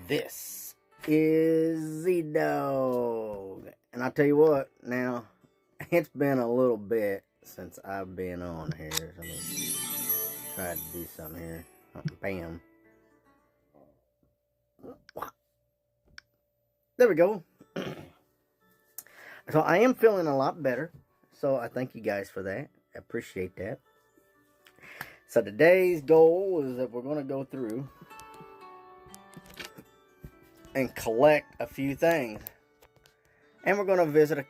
This is Z-Dog. And I'll tell you what, now, it's been a little bit since I've been on here. So let me try to do something here. Bam. There we go. So I am feeling a lot better. So I thank you guys for that. I appreciate that. So today's goal is that we're going to go through and collect a few things. And we're going to visit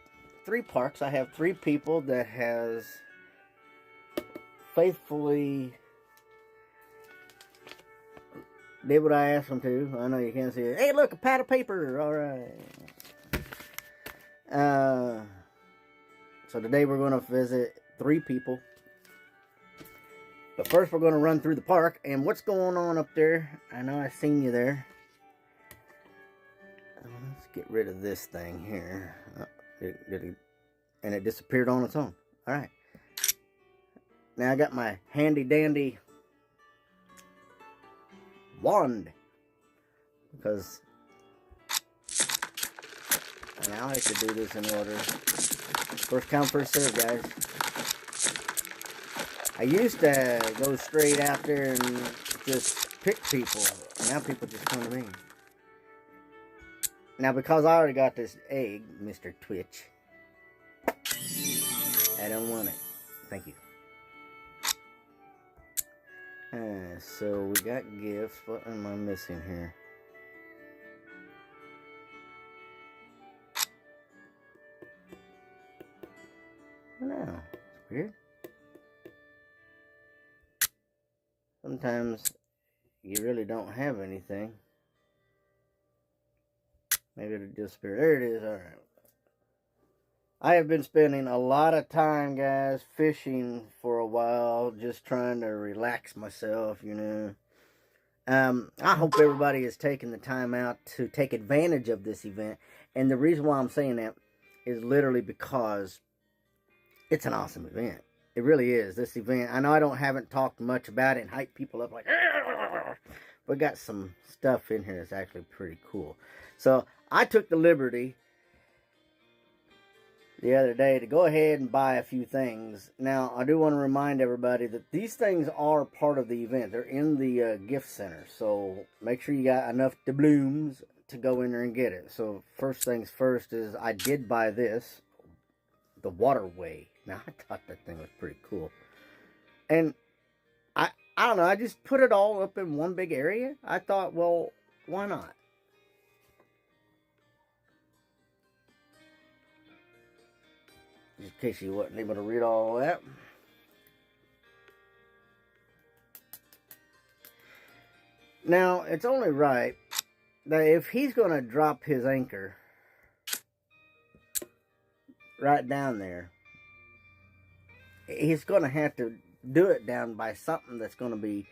3 parks. I have 3 people that has faithfully did what I asked them to. I know you can't see it. Hey, look, a pad of paper. All right. So today we're going to visit 3 people. But first we're going to run through the park. And what's going on up there? I know I've seen you there. Let's get rid of this thing here. And it disappeared on its own. Alright. Now I got my handy dandy wand. Because and I like to do this in order. First come, first serve, guys. I used to go straight out there and just pick people. Now people just come to me. Now, because I already got this egg, Mr. Twitch, I don't want it. Thank you. So, we got gifts. What am I missing here? I don't know. It's weird. Sometimes you really don't have anything. Maybe it'll disappear. There it is. Alright. I have been spending a lot of time, guys, fishing for a while. Just trying to relax myself, you know. I hope everybody is taking the time out to take advantage of this event. And the reason why I'm saying that is literally because it's an awesome event. It really is. This event. I know I haven't talked much about it and hype people up like, we got some stuff in here that's actually pretty cool. So I took the liberty the other day to go ahead and buy a few things. Now, I do want to remind everybody that these things are part of the event. They're in the gift center. So make sure you got enough doubloons to go in there and get it. So first things first is I did buy this. The waterway. Now, I thought that thing was pretty cool. And I don't know. I just put it all up in one big area. I thought, well, why not? Just in case you wasn't able to read all that. Now, it's only right that if he's going to drop his anchor right down there, he's going to have to do it down by something that's going to be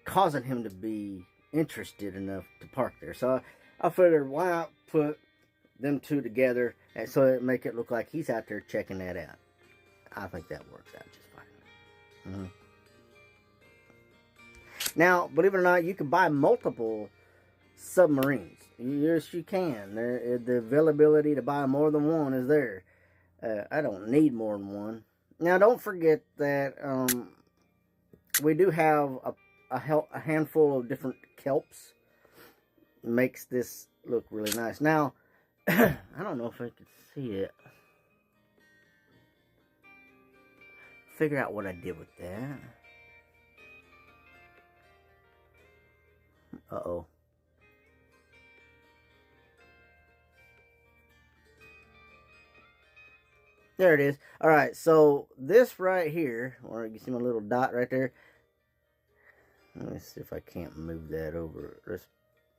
causing him to be interested enough to park there. So I figured, why not put them 2 together and so it make it look like he's out there checking that out. I think that works out just fine. Now, believe it or not, you can buy multiple submarines. Yes, you can. The availability to buy more than one is there. I don't need more than one. Now, don't forget that we do have a handful of different kelps. Makes this look really nice. Now, I don't know if I can see it. Figure out what I did with that. Uh-oh. There it is. Alright, so this right here, or you see my little dot right there. Let me see if I can't move that over. Let's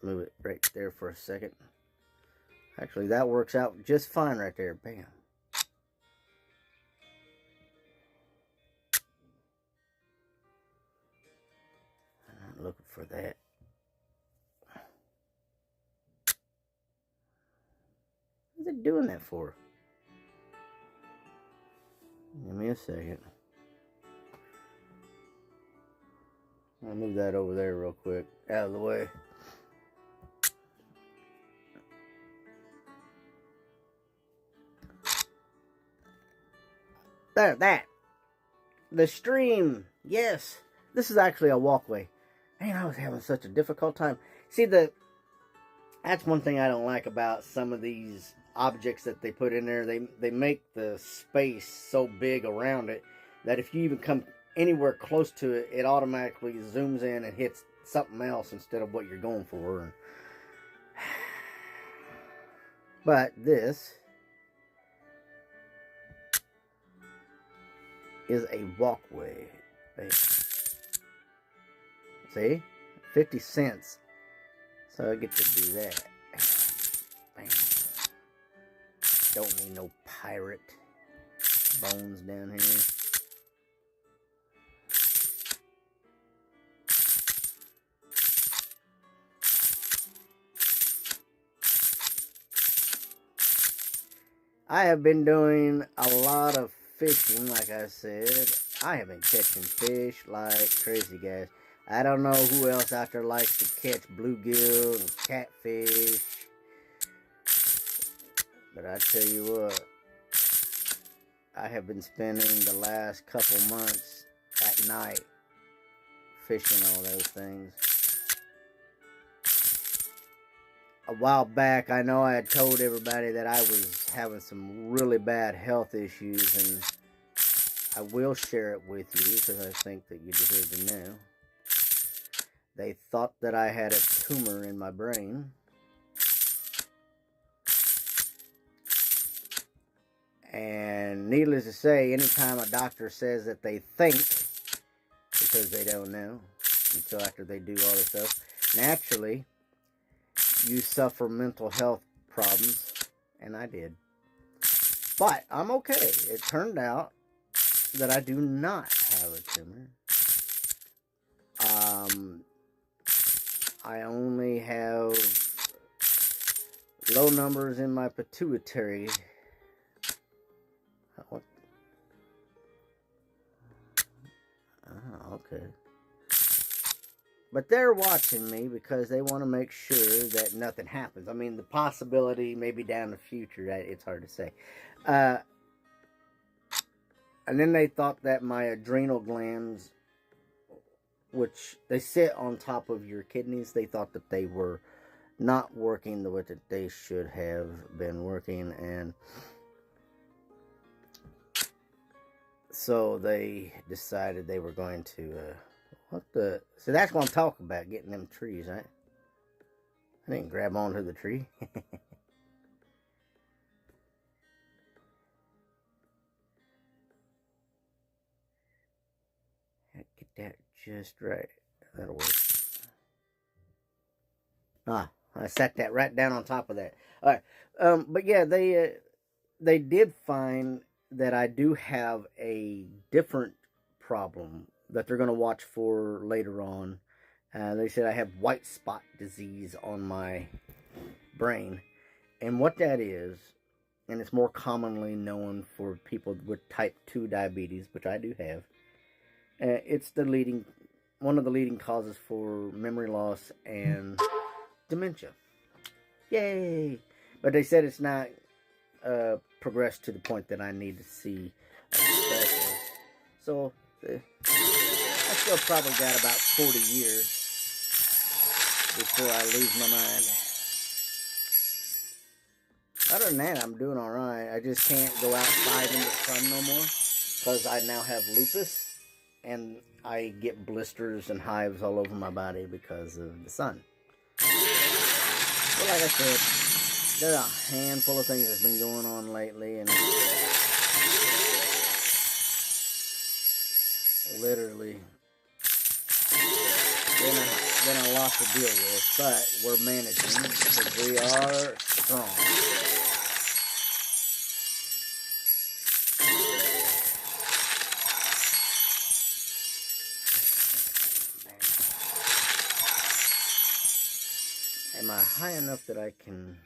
move it right there for a second. Actually, that works out just fine right there. Bam. I'm not looking for that. What's it doing that for? Give me a second. I'll move that over there real quick, out of the way. There, that. The stream. Yes. This is actually a walkway. Man, I was having such a difficult time. See, that's one thing I don't like about some of these objects that they put in there. They make the space so big around it that if you even come anywhere close to it, it automatically zooms in and hits something else instead of what you're going for. But this is a walkway. See? 50 cents. So I get to do that. Bam. Don't need no pirate bones down here. I have been doing a lot of fishing, like I said. I have been catching fish like crazy, guys. I don't know who else out there likes to catch bluegill and catfish. But I tell you what, I have been spending the last couple months at night fishing all those things. A while back, I know I had told everybody that I was having some really bad health issues, and I will share it with you because I think that you deserve to know. They thought that I had a tumor in my brain. And needless to say, anytime a doctor says that they think, because they don't know until after they do all this stuff, naturally, you suffer mental health problems, and I did. But I'm okay. It turned out that I do not have a tumor. I only have low numbers in my pituitary. What? Oh, okay. But they're watching me because they want to make sure that nothing happens. I mean, the possibility maybe down the future, it's hard to say. And then they thought that my adrenal glands, which they sit on top of your kidneys, they thought that they were not working the way that they should have been working. And so they decided they were going to... So that's what I'm talking about, getting them trees, right? I didn't grab onto the tree. Get that just right. That'll work. I set that right down on top of that. All right. But yeah, they did find that I do have a different problem that they're going to watch for later on. They said I have white spot disease on my brain. And what that is, and it's more commonly known for people with type 2 diabetes, which I do have, it's one of the leading causes for memory loss and dementia. Yay! But they said it's not progressed to the point that I need to see a specialist. So... I still probably got about 40 years before I lose my mind. Other than that, I'm doing alright. I just can't go outside in the sun no more because I now have lupus and I get blisters and hives all over my body because of the sun. But like I said, there's a handful of things that's been going on lately, and literally been a lot to deal with, but we're managing because we are strong. Am I high enough that I can...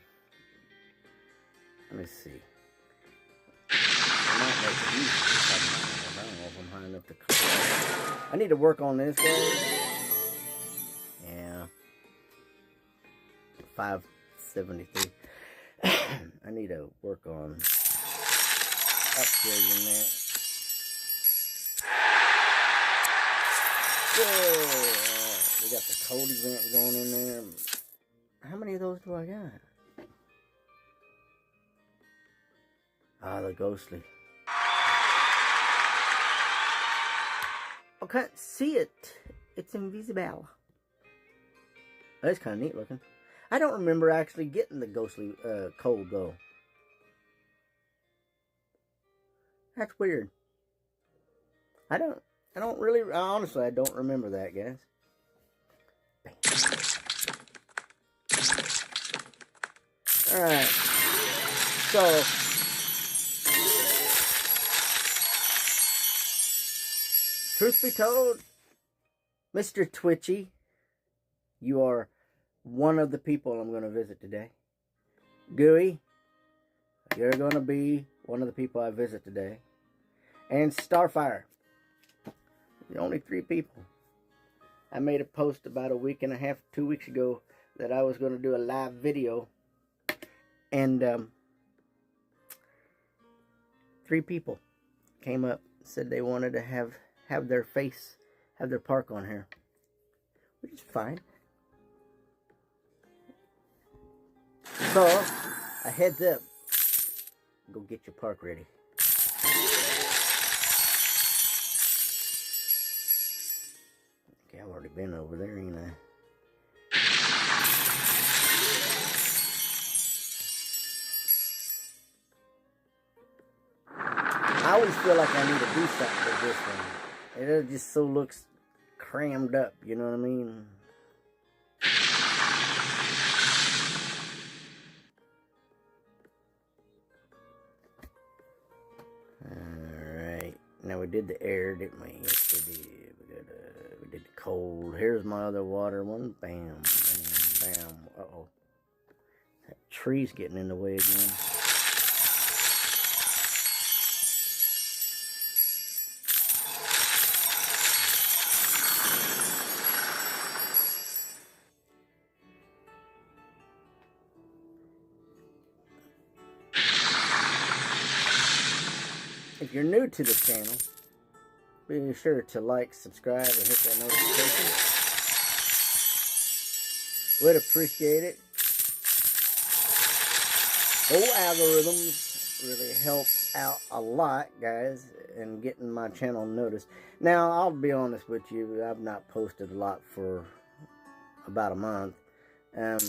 Let me see. I might make it easy. I don't know if I'm high enough to cover. I need to work on this, guys. Yeah. 573. I need to work on upgrading that. We got the cold event going in there. How many of those do I got? Ah, the ghostly. I can't see it. It's invisible. That's kind of neat looking. I don't remember actually getting the ghostly cold though. That's weird. I don't really, honestly, I don't remember that, guys. Alright. So, truth be told, Mr. Twitchy, you are one of the people I'm going to visit today. Gooey, you're going to be one of the people I visit today. And Starfire. The only 3 people. I made a post about a week and a half, 2 weeks ago, that I was going to do a live video. And 3 people came up, said they wanted to have their face, have their park on here. Which is fine. So, a heads up. Go get your park ready. Okay, I've already been over there, ain't I? I always feel like I need to do something with this one. It just so looks crammed up, you know what I mean? Alright. Now we did the air, didn't we? Yes, we did. We did the cold. Here's my other water one. Bam, bam, bam. Uh-oh. That tree's getting in the way again. If you're new to the channel, be sure to like, subscribe, and hit that notification. Would appreciate it. Those algorithms really help out a lot, guys, in getting my channel noticed. Now, I'll be honest with you, I've not posted a lot for about a month. And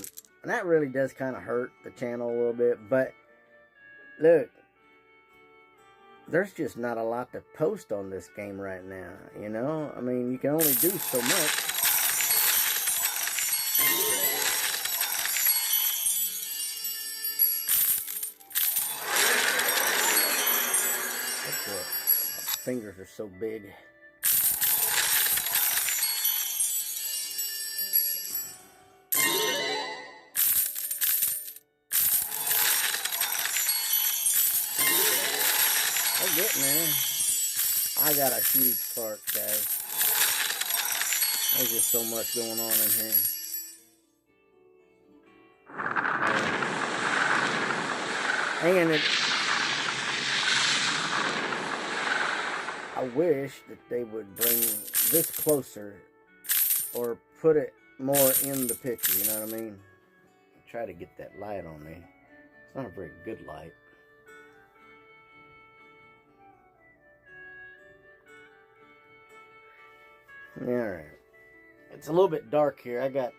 that really does kind of hurt the channel a little bit. But, look. There's just not a lot to post on this game right now, you know? I mean, you can only do so much. That's what, my fingers are so big. I'm getting there. I got a huge park, guys. There's just so much going on in here. And I wish that they would bring this closer or put it more in the picture, you know what I mean? Try to get that light on me. It's not a very good light. Alright. It's a little bit dark here. I got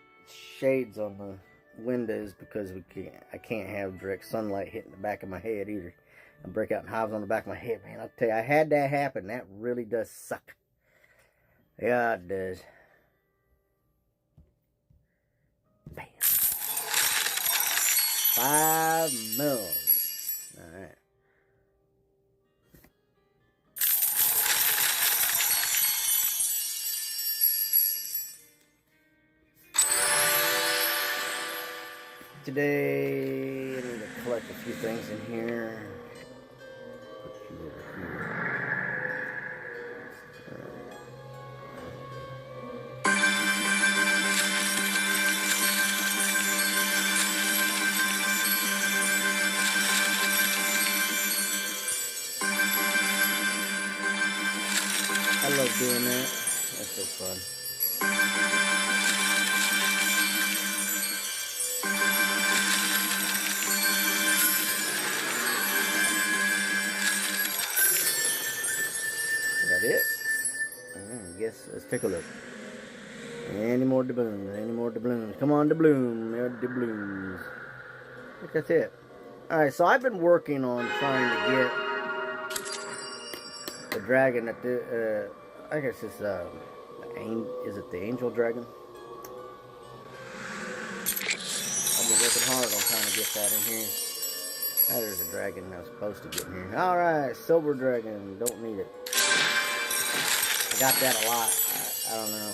shades on the windows because I can't have direct sunlight hitting the back of my head either. I break out in hives on the back of my head, man. I'll tell you, I had that happen. That really does suck. Yeah, it does. Bam. 5 mils. Alright. Today, I need to collect a few things in here. Put you over here. I love doing that. That's so fun. Let's take a look. Any more doubloons? Any more doubloons? Come on, doubloon. There are doubloons. I think that's it. Alright, so I've been working on trying to get the dragon that the, I guess it's, is it the angel dragon? I've been working hard on trying to get that in here. Ah, there's a dragon I was supposed to get in here. Alright, silver dragon. Don't need it. I got that a lot. I don't know.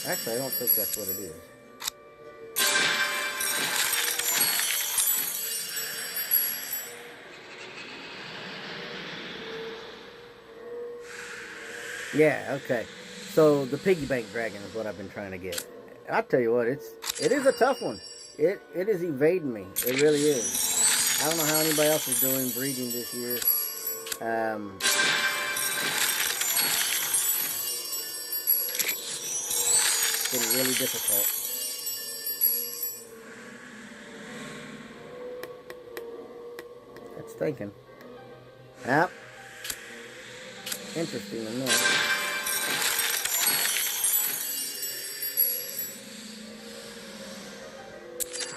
Actually, I don't think that's what it is. Yeah, okay. So the piggy bank dragon is what I've been trying to get. And I'll tell you what, it is a tough one. It is evading me. It really is. I don't know how anybody else is doing breeding this year. It's been really difficult. That's thinking. Yep. Interesting enough.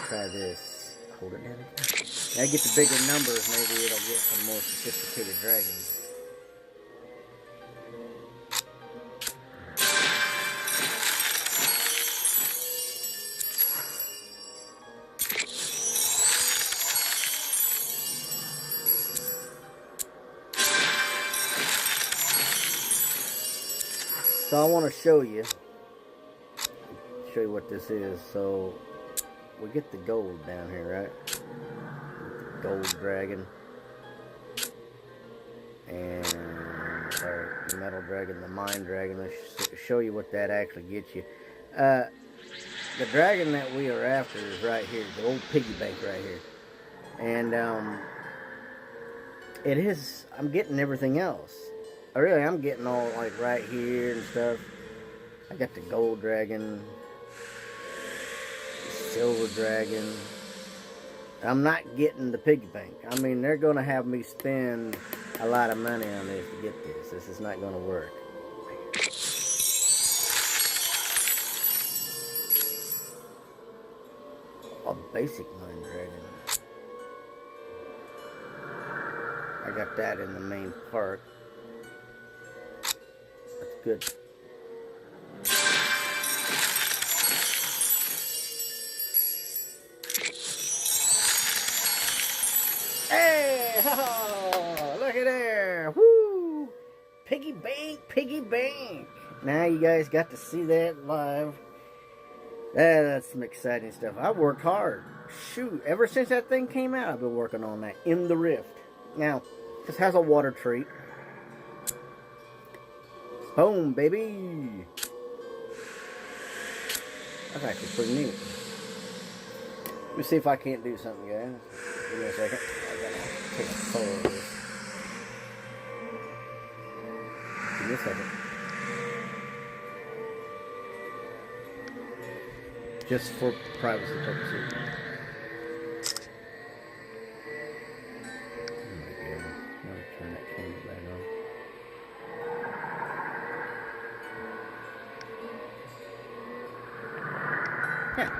Try this. Hold it down again. Now get the bigger numbers, maybe it'll get some more sophisticated dragons. So I want to show you what this is. So we get the gold down here, right? The gold dragon and our metal dragon, the mine dragon. Let's show you what that actually gets you. The dragon that we are after is right here, the old piggy bank right here, and it is. I'm getting everything else. I'm getting all like right here and stuff. I got the gold dragon, the silver dragon. I'm not getting the piggy bank. I mean, they're going to have me spend a lot of money on this to get this. This is not going to work. A basic mine dragon. I got that in the main park. That's good. Hey! Oh, look at there! Woo! Piggy bank, piggy bank! Now you guys got to see that live. That's some exciting stuff. I worked hard. Shoot, ever since that thing came out, I've been working on that in the Rift. Now, this has a water treat. Boom, baby! That's actually pretty neat. Let me see if I can't do something, guys. Give me a second. I gotta take a photo of this. Give me a second. Just for privacy purposes. Oh my goodness. I'm gonna turn that camera back on. Yeah.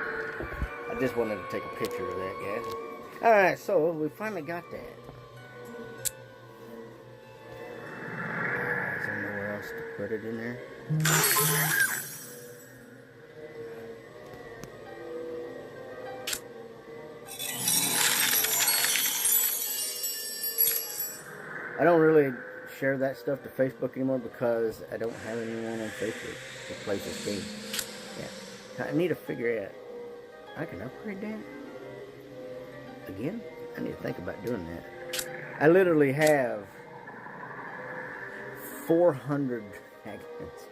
I just wanted to take a picture of that, guys. Alright, so we finally got that. Is there nowhere else to put it in there? I don't really share that stuff to Facebook anymore because I don't have anyone on Facebook to play this game. Yeah. I need to figure it out. I can upgrade that? Again? I need to think about doing that. I literally have 400 dragons.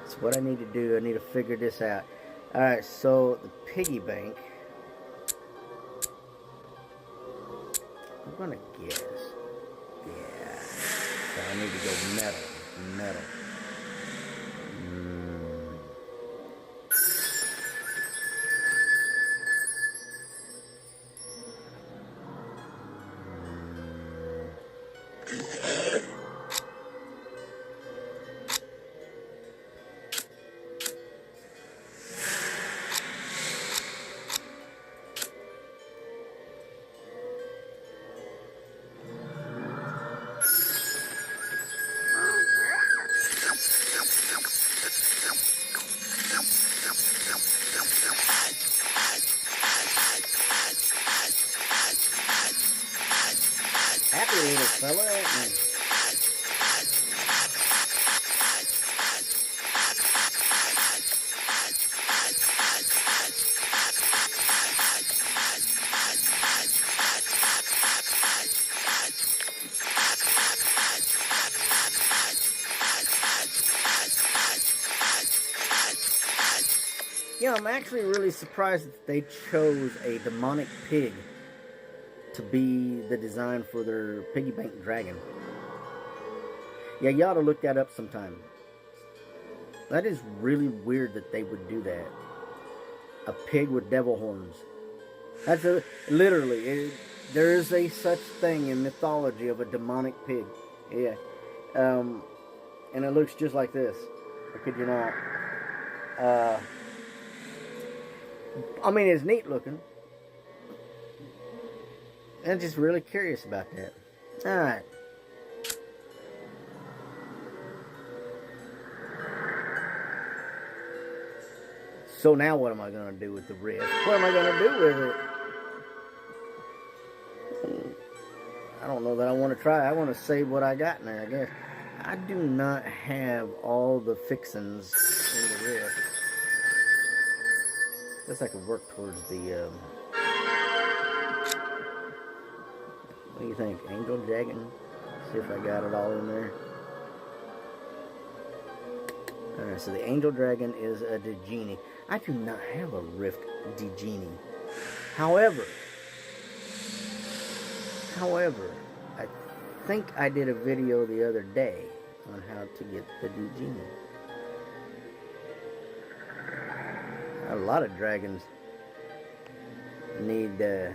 That's what I need to do. I need to figure this out. Alright, so the piggy bank. I'm gonna guess. Yeah. So I need to go metal. little fella, ain't you? Yeah, I'm actually really surprised that they chose a demonic pig to be the design for their piggy bank dragon. Yeah, you ought to look that up sometime. That is really weird that they would do that. A pig with devil horns. That's literally, there is a such thing in mythology of a demonic pig. Yeah. And it looks just like this. I kid you not. I mean, it's neat looking. I'm just really curious about that. Alright. So now what am I going to do with the rift? What am I going to do with it? I don't know that I want to try. I want to save what I got in there, I guess. I do not have all the fixings in the rift. Guess I could work towards the, what do you think? Angel Dragon? See if I got it all in there. Alright, so the Angel Dragon is a Degenie. I do not have a Rift Degenie. However, I think I did a video the other day on how to get the Degenie. A lot of dragons need the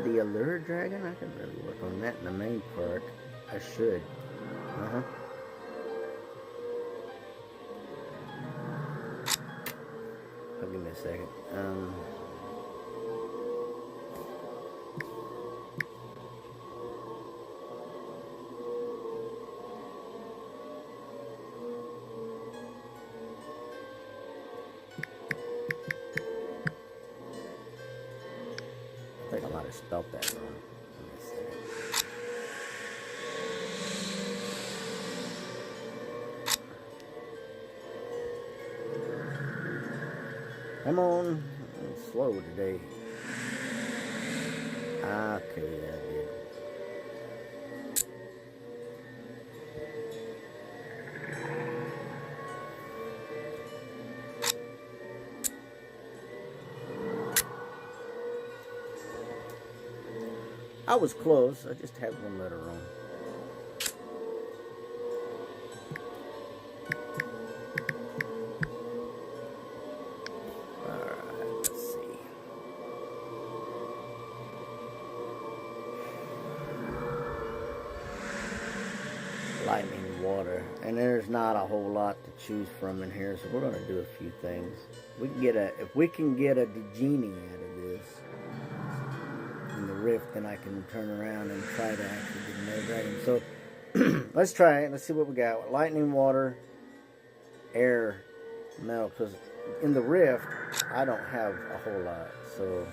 Allure Dragon. I can really work on that in the main part. I should. Oh, give me a second. I think I might have spelled that wrong. Give me a second. Come on. I'm slow today. Okay, I did. I was close. I just had one letter wrong. Lightning, water, and there's not a whole lot to choose from in here, so we're going to do a few things. We can get if we can get a Degenie out of this in the rift, then I can turn around and try to actually get another dragon. So let's try it. Let's see what we got. Lightning, water, air, metal. Because in the rift, I don't have a whole lot. So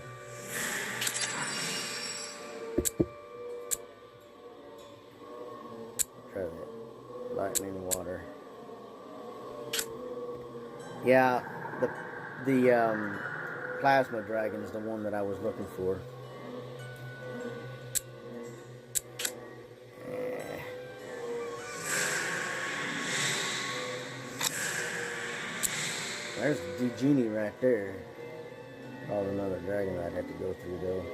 try that. Lightning, water. Yeah, the plasma dragon is the one that I was looking for. There's the Degenie right there. Oh, another dragon I'd have to go through though.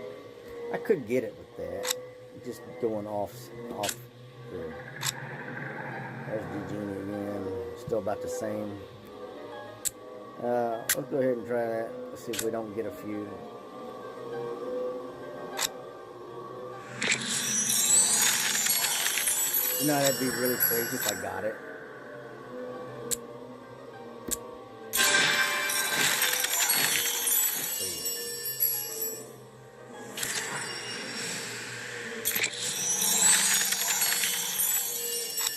I could get it with that. Just going off there. There's Degenie again. Still about the same. Let's go ahead and try that. Let's see if we don't get a few. You know, that'd be really crazy if I got it.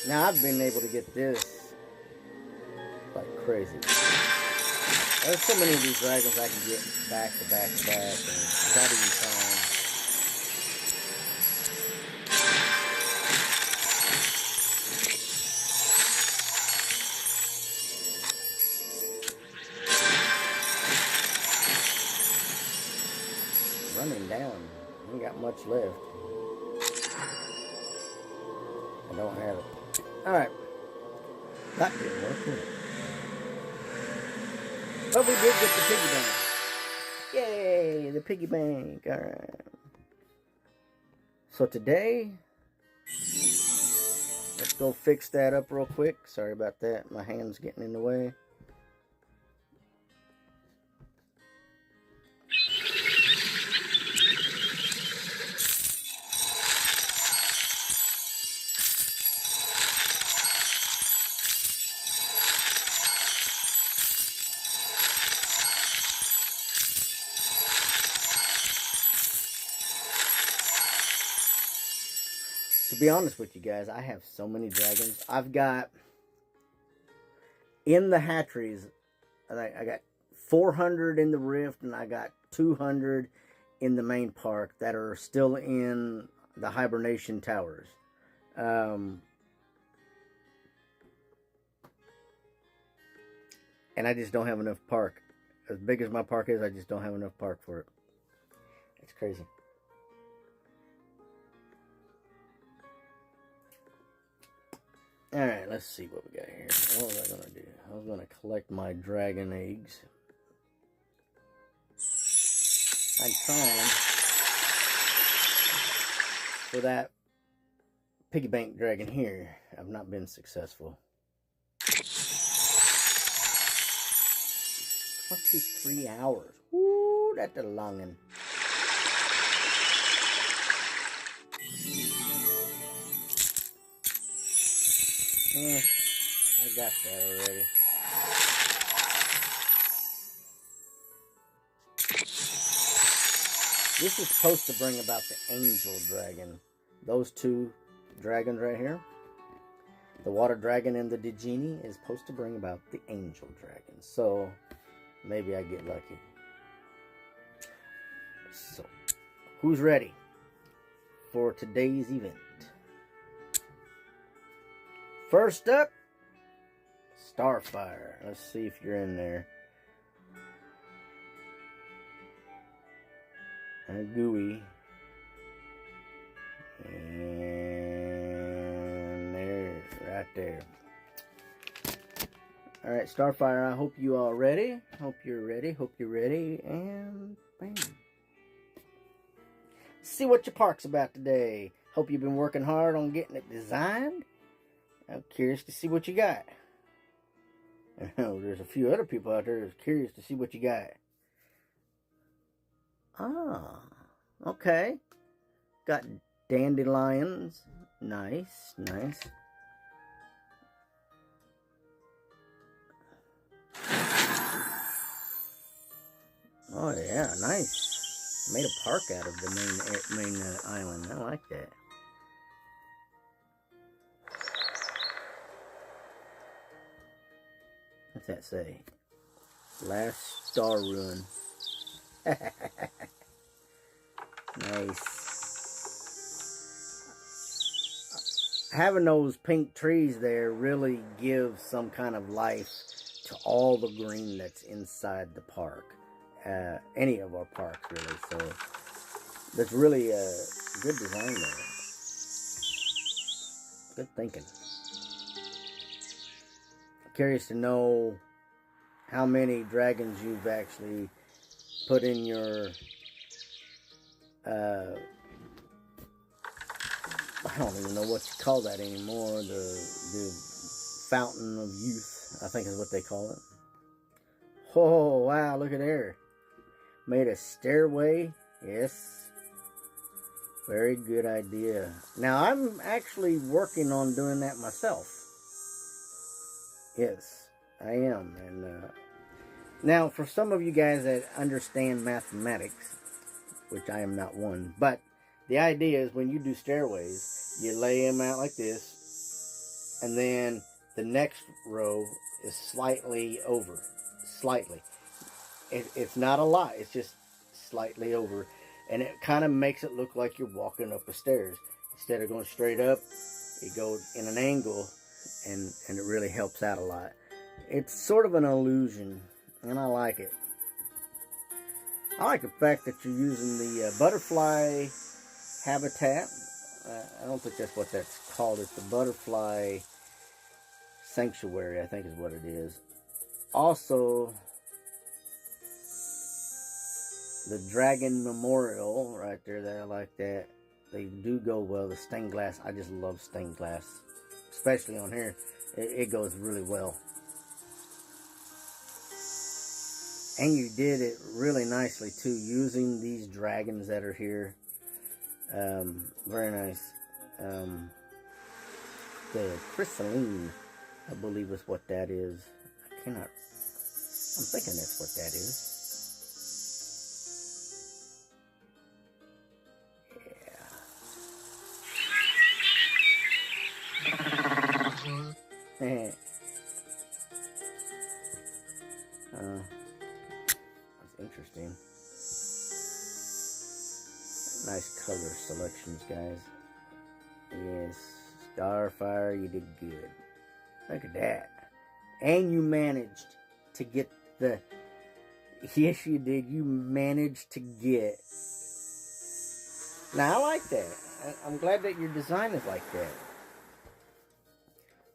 Now I've been able to get this like crazy. There's so many of these dragons I can get back to back to back, and it's not even fun. running down. I ain't got much left. I don't have it. Alright. That didn't work, did it? But we did get the piggy bank. Yay, the piggy bank. Alright. So today, let's go fix that up real quick. Sorry about that. My hand's getting in the way. To be honest with you guys, I have so many dragons. I've got, in the hatcheries, I got 400 in the rift, and I got 200 in the main park that are still in the hibernation towers. And I just don't have enough park. As big as my park is, I just don't have enough park for it. It's crazy. Alright, let's see what we got here. What was I going to do? I was going to collect my dragon eggs. I'm trying for that piggy bank dragon here. I've not been successful. 23 hours. Woo, that's a longin'. I got that already. This is supposed to bring about the angel dragon. Those two dragons right here. The water dragon and the Digini is supposed to bring about the angel dragon. So, maybe I get lucky. So, who's ready for today's event? First up, Starfire. Let's see if you're in there. And Gooey. And there, right there. Alright, Starfire, I hope you all ready. Hope you're ready. Hope you're ready. And bam. See what your park's about today. Hope you've been working hard on getting it designed. I'm curious to see what you got. I know there's a few other people out there that's curious to see what you got. Ah, okay. Got dandelions. Nice, nice. Oh yeah, nice. Made a park out of the main island. I like that. What's that say? Last star ruin. Nice. Having those pink trees there really gives some kind of life to all the green that's inside the park. Any of our parks, really. So, that's really a good design there. Good thinking. Curious to know how many dragons you've actually put in your I don't even know what you call that anymore. The fountain of youth, I think is what they call it. Oh wow, look at there. Made a stairway. Yes. Very good idea. Now I'm actually working on doing that myself. Yes, I am. And now, for some of you guys that understand mathematics, which I am not one, but the idea is when you do stairways, you lay them out like this, and then the next row is slightly over. Slightly. It's not a lot, it's just slightly over, and it kind of makes it look like you're walking up the stairs. Instead of going straight up, you go in an angle, and it really helps out a lot. It's sort of an illusion, and I like it. I like the fact that you're using the butterfly habitat. I don't think that's what that's called. It's the butterfly sanctuary, I think is what it is. Also, the dragon memorial right there, that I like that. They do go well. The stained glass, I just love stained glass, especially on here. It goes really well. And you did it really nicely too, using these dragons that are here. Very nice. The crystalline, I believe is what that is. I'm thinking that's what that is. Yeah. That's interesting. Nice color selections, guys. Yes, Starfire, you did good. Look at that. And you managed to get the... Yes, you did. You managed to get... Now, I like that. I'm glad that your design is like that.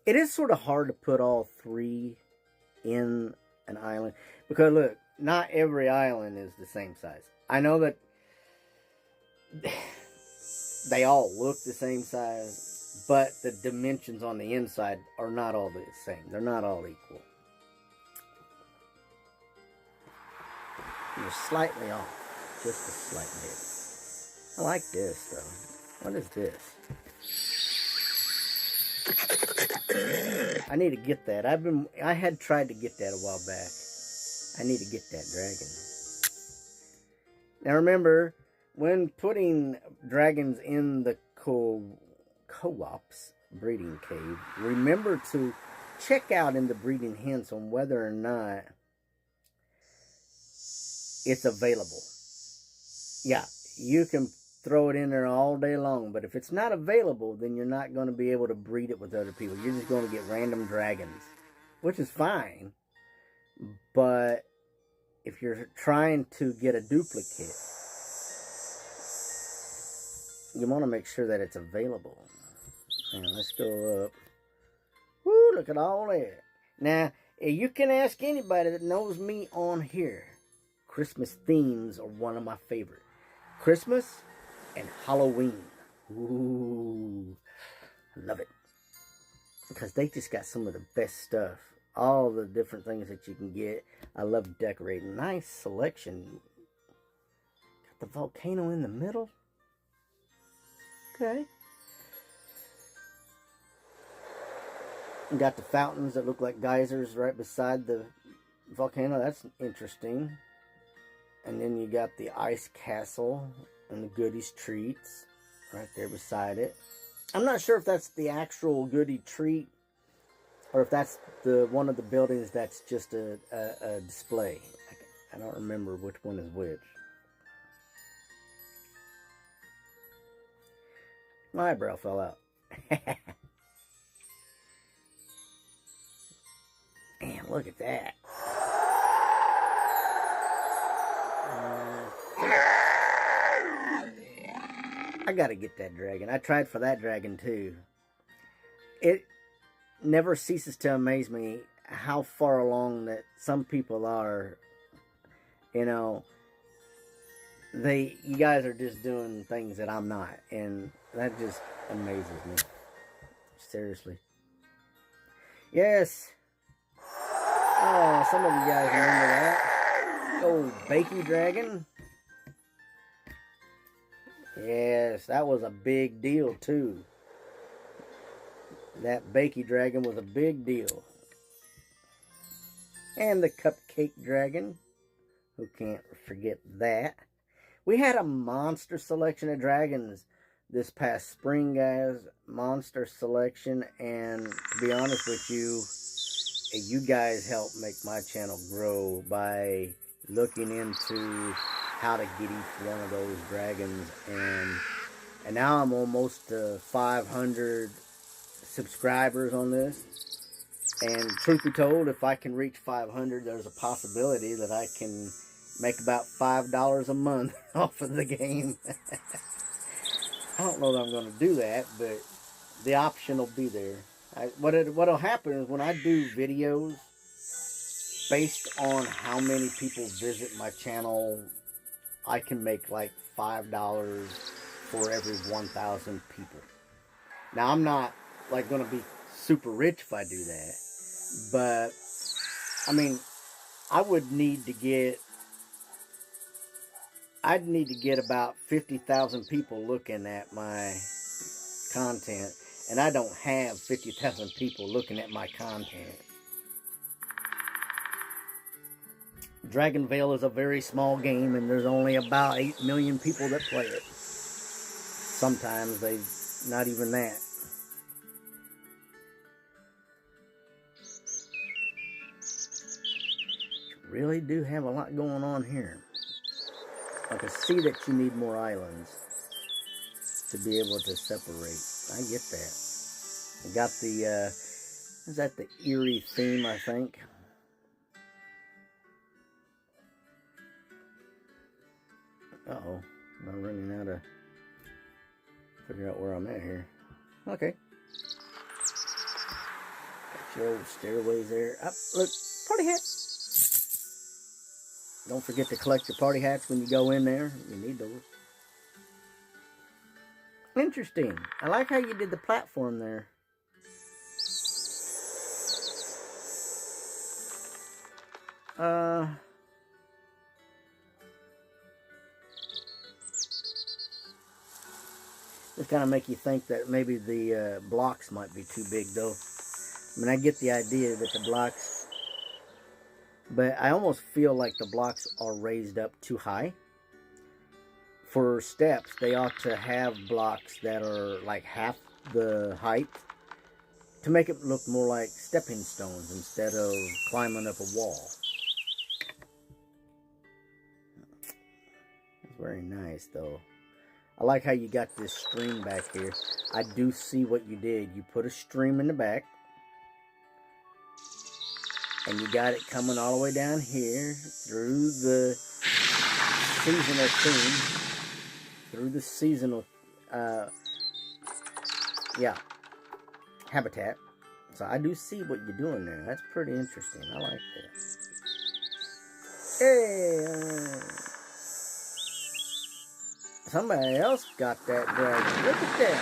It is sort of hard to put all three in an island. Because, look, not every island is the same size. I know that they all look the same size, but the dimensions on the inside are not all the same. They're not all equal. You're slightly off. Just a slight bit. I like this, though. What is this? I need to get that. I had tried to get that a while back. I need to get that dragon. Now remember, when putting dragons in the co-op's breeding cave, remember to check out in the breeding hints on whether or not it's available. Yeah, you can throw it in there all day long, but if it's not available, then you're not going to be able to breed it with other people. You're just going to get random dragons, which is fine. But if you're trying to get a duplicate, you want to make sure that it's available. And let's go up. Woo, look at all that. Now, you can ask anybody that knows me on here. Christmas themes are one of my favorite. Christmas and Halloween. Ooh, I love it. Because they just got some of the best stuff. All the different things that you can get. I love decorating. Nice selection. Got the volcano in the middle. Okay. You got the fountains that look like geysers right beside the volcano. That's interesting. And then you got the ice castle and the Goodies treats right there beside it. I'm not sure if that's the actual Goodie treat or if that's the one of the buildings that's just a display. I don't remember which one is which. My eyebrow fell out. Man, look at that. I gotta get that dragon. I tried for that dragon too. It never ceases to amaze me how far along that some people are. You know, you guys are just doing things that I'm not, and that just amazes me. Seriously. Yes. Oh, some of you guys remember that. Old Bakey Dragon. Yes, that was a big deal too. That Bakey Dragon was a big deal. And the Cupcake Dragon. Who can't forget that? We had a monster selection of dragons this past spring, guys. Monster selection. And to be honest with you, you guys helped make my channel grow by looking into how to get each one of those dragons. And now I'm almost 500 subscribers on this. And truth be told, if I can reach 500, there's a possibility that I can Make about $5 a month off of the game. I don't know that I'm going to do that, but the option will be there. What'll happen is when I do videos based on how many people visit my channel, I can make like $5 for every 1,000 people. Now, I'm not like going to be super rich if I do that, but I mean, I'd need to get about 50,000 people looking at my content, and I don't have 50,000 people looking at my content. Dragon Veil is a very small game, and there's only about 8 million people that play it. Sometimes not even that. You really do have a lot going on here. I can see that you need more islands to be able to separate. I get that. I got the, is that the Erie theme, I think? Uh-oh. I'm running out of... figure out where I'm at here. Okay. Got your old stairways there. Up, look, party hat. Don't forget to collect your party hats when you go in there. You need those. Interesting. I like how you did the platform there. Just kind of make you think that maybe the blocks might be too big, though. I mean, I get the idea that the blocks, but I almost feel like the blocks are raised up too high. For steps, they ought to have blocks that are like half the height to make it look more like stepping stones instead of climbing up a wall. It's very nice, though. I like how you got this stream back here. I do see what you did. You put a stream in the back. And you got it coming all the way down here through the seasonal theme. Through the seasonal, habitat. So I do see what you're doing there. That's pretty interesting. I like that. Hey! Somebody else got that dragon. Look at that.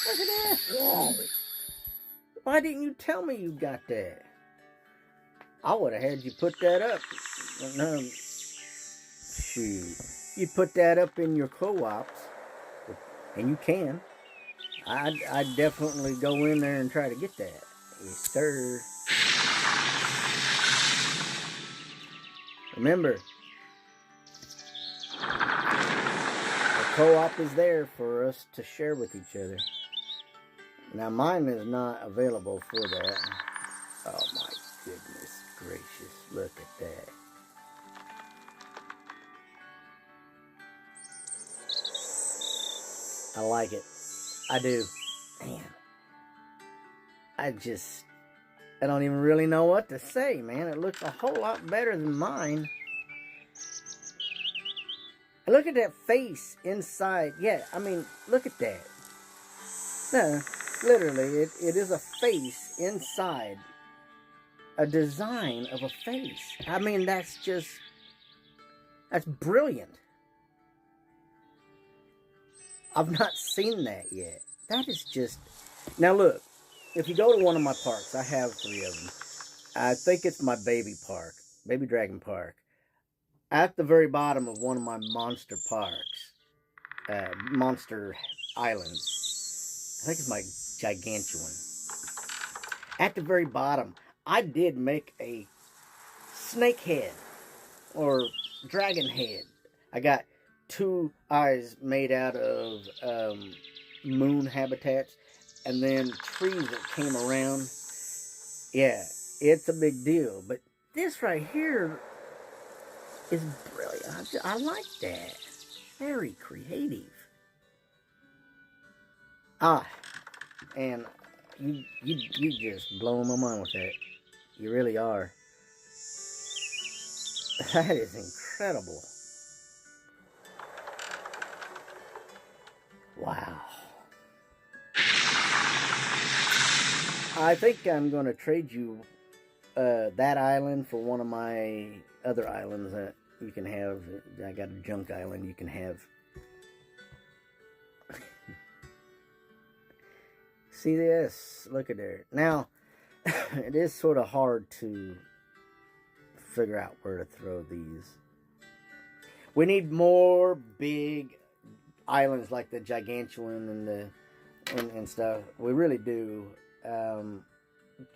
Look at that. Whoa. Why didn't you tell me you got that? I would have had you put that up. No, shoot. You put that up in your co-ops, and you can. I'd definitely go in there and try to get that. Yes, sir. Remember, the co-op is there for us to share with each other. Now, mine is not available for that. Oh, my goodness gracious. Look at that. I like it. I do. Man. I don't even really know what to say, man. It looks a whole lot better than mine. And look at that face inside. Yeah, I mean, look at that. No, literally, it is a face inside. A design of a face. I mean, that's brilliant. I've not seen that yet. That is just... Now look, if you go to one of my parks, I have 3 of them. I think it's my baby park, Baby Dragon Park. At the very bottom of one of my monster parks, monster islands, I think it's my Gigantuan. At the very bottom, I did make a snake head, or dragon head. I got 2 eyes made out of moon habitats, and then trees that came around. Yeah, it's a big deal. But this right here is brilliant. I like that. Very creative. And you just blowing my mind with that. You really are. That is incredible. Wow. I think I'm going to trade you that island for one of my other islands that you can have. I got a junk island you can have. See this? Look at there. Now, it is sort of hard to figure out where to throw these. We need more big islands like the Gigantuan and stuff. We really do.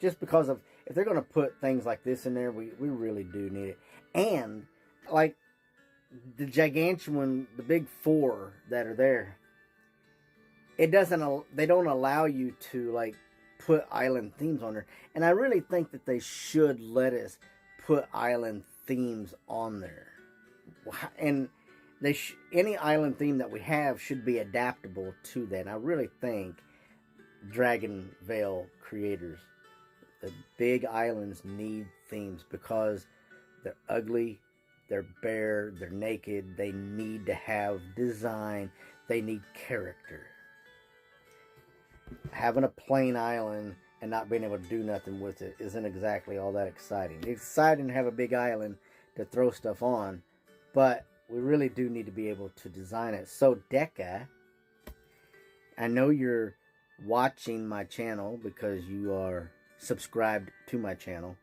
Just because of, if they're going to put things like this in there, we really do need it. And like the Gigantuan, the big four that are there, they don't allow you to like put island themes on there. And I really think that they should let us put island themes on there. And any island theme that we have should be adaptable to that. And I really think Dragon Veil creators, the big islands need themes because they're ugly, they're bare, they're naked, they need to have design, they need character. Having a plain island and not being able to do nothing with it isn't exactly all that exciting. It's exciting to have a big island to throw stuff on, but we really do need to be able to design it. So Deca, I know you're watching my channel because you are subscribed to my channel.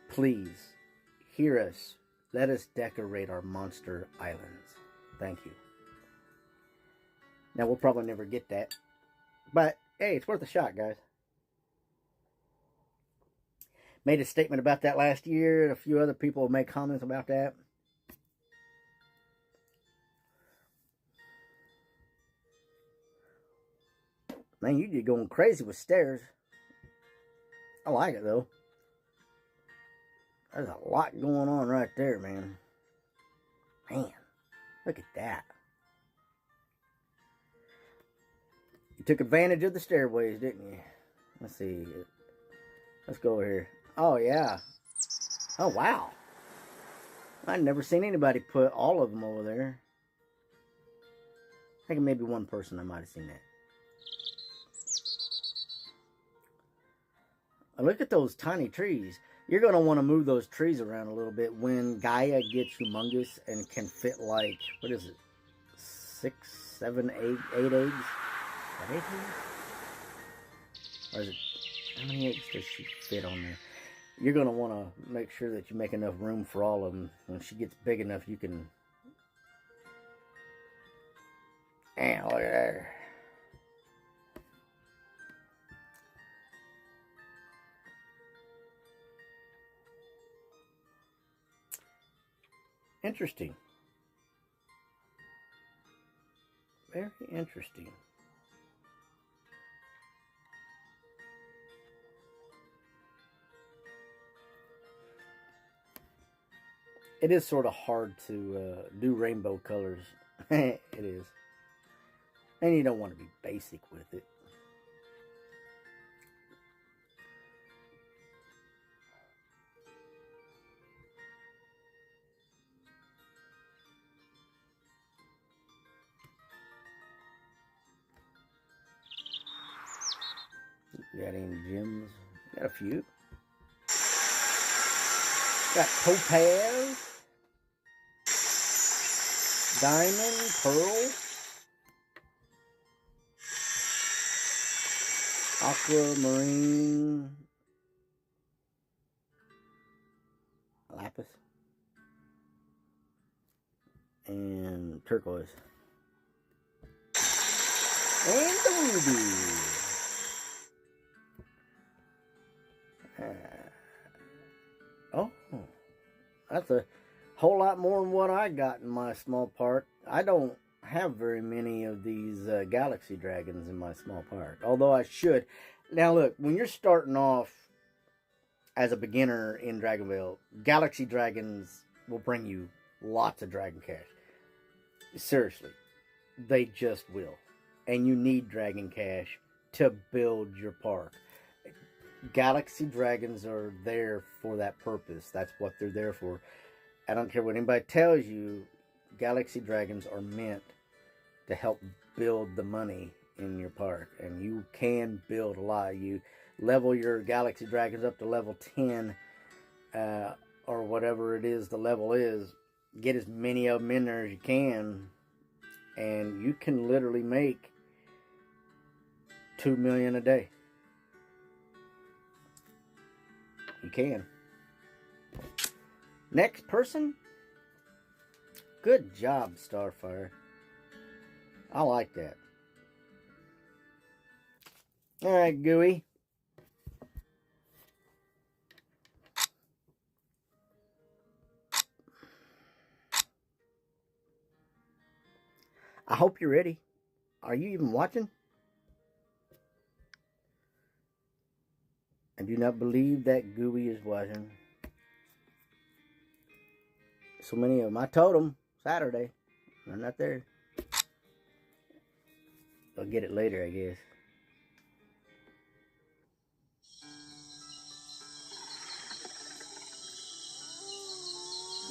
Please hear us. Let us decorate our monster islands. Thank you. Now we'll probably never get that, but hey, it's worth a shot, guys. Made a statement about that last year. A few other people made comments about that. Man, you get going crazy with stairs. I like it, though. There's a lot going on right there, man. Man, look at that. You took advantage of the stairways, didn't you? Let's see. Let's go over here. Oh, yeah. Oh, wow. I've never seen anybody put all of them over there. I think maybe one person I might have seen that. Look at those tiny trees. You're going to want to move those trees around a little bit when Gaia gets humongous and can fit like, what is it? 6, 7, 8 eggs? Is that 8 eggs? Or is it, how many eggs does she fit on there? You're going to want to make sure that you make enough room for all of them. When she gets big enough, you can... And look at there. Interesting. Very interesting. It is sort of hard to do rainbow colors. It is. And you don't want to be basic with it. Got any gems? Got a few. Got topaz, diamond, pearl, aquamarine, lapis, and turquoise. And the ruby. Oh, that's a whole lot more than what I got in my small park. I don't have very many of these galaxy dragons in my small park, although I should. Now look, when you're starting off as a beginner in Dragonville, galaxy dragons will bring you lots of dragon cash. Seriously, they just will. And you need dragon cash to build your park. Galaxy dragons are there for that purpose. That's what they're there for. I don't care what anybody tells you. Galaxy dragons are meant to help build the money in your park, and you can build a lot. You level your Galaxy dragons up to level 10, or whatever it is the level is. Get as many of them in there as you can, and you can literally make 2 million a day. You can. Next person. Good job, Starfire. I like that. Alright, Gooey. I hope you're ready. Are you even watching? I do not believe that Gooey is watching. So many of them. I told them Saturday. They're not there. They'll get it later, I guess.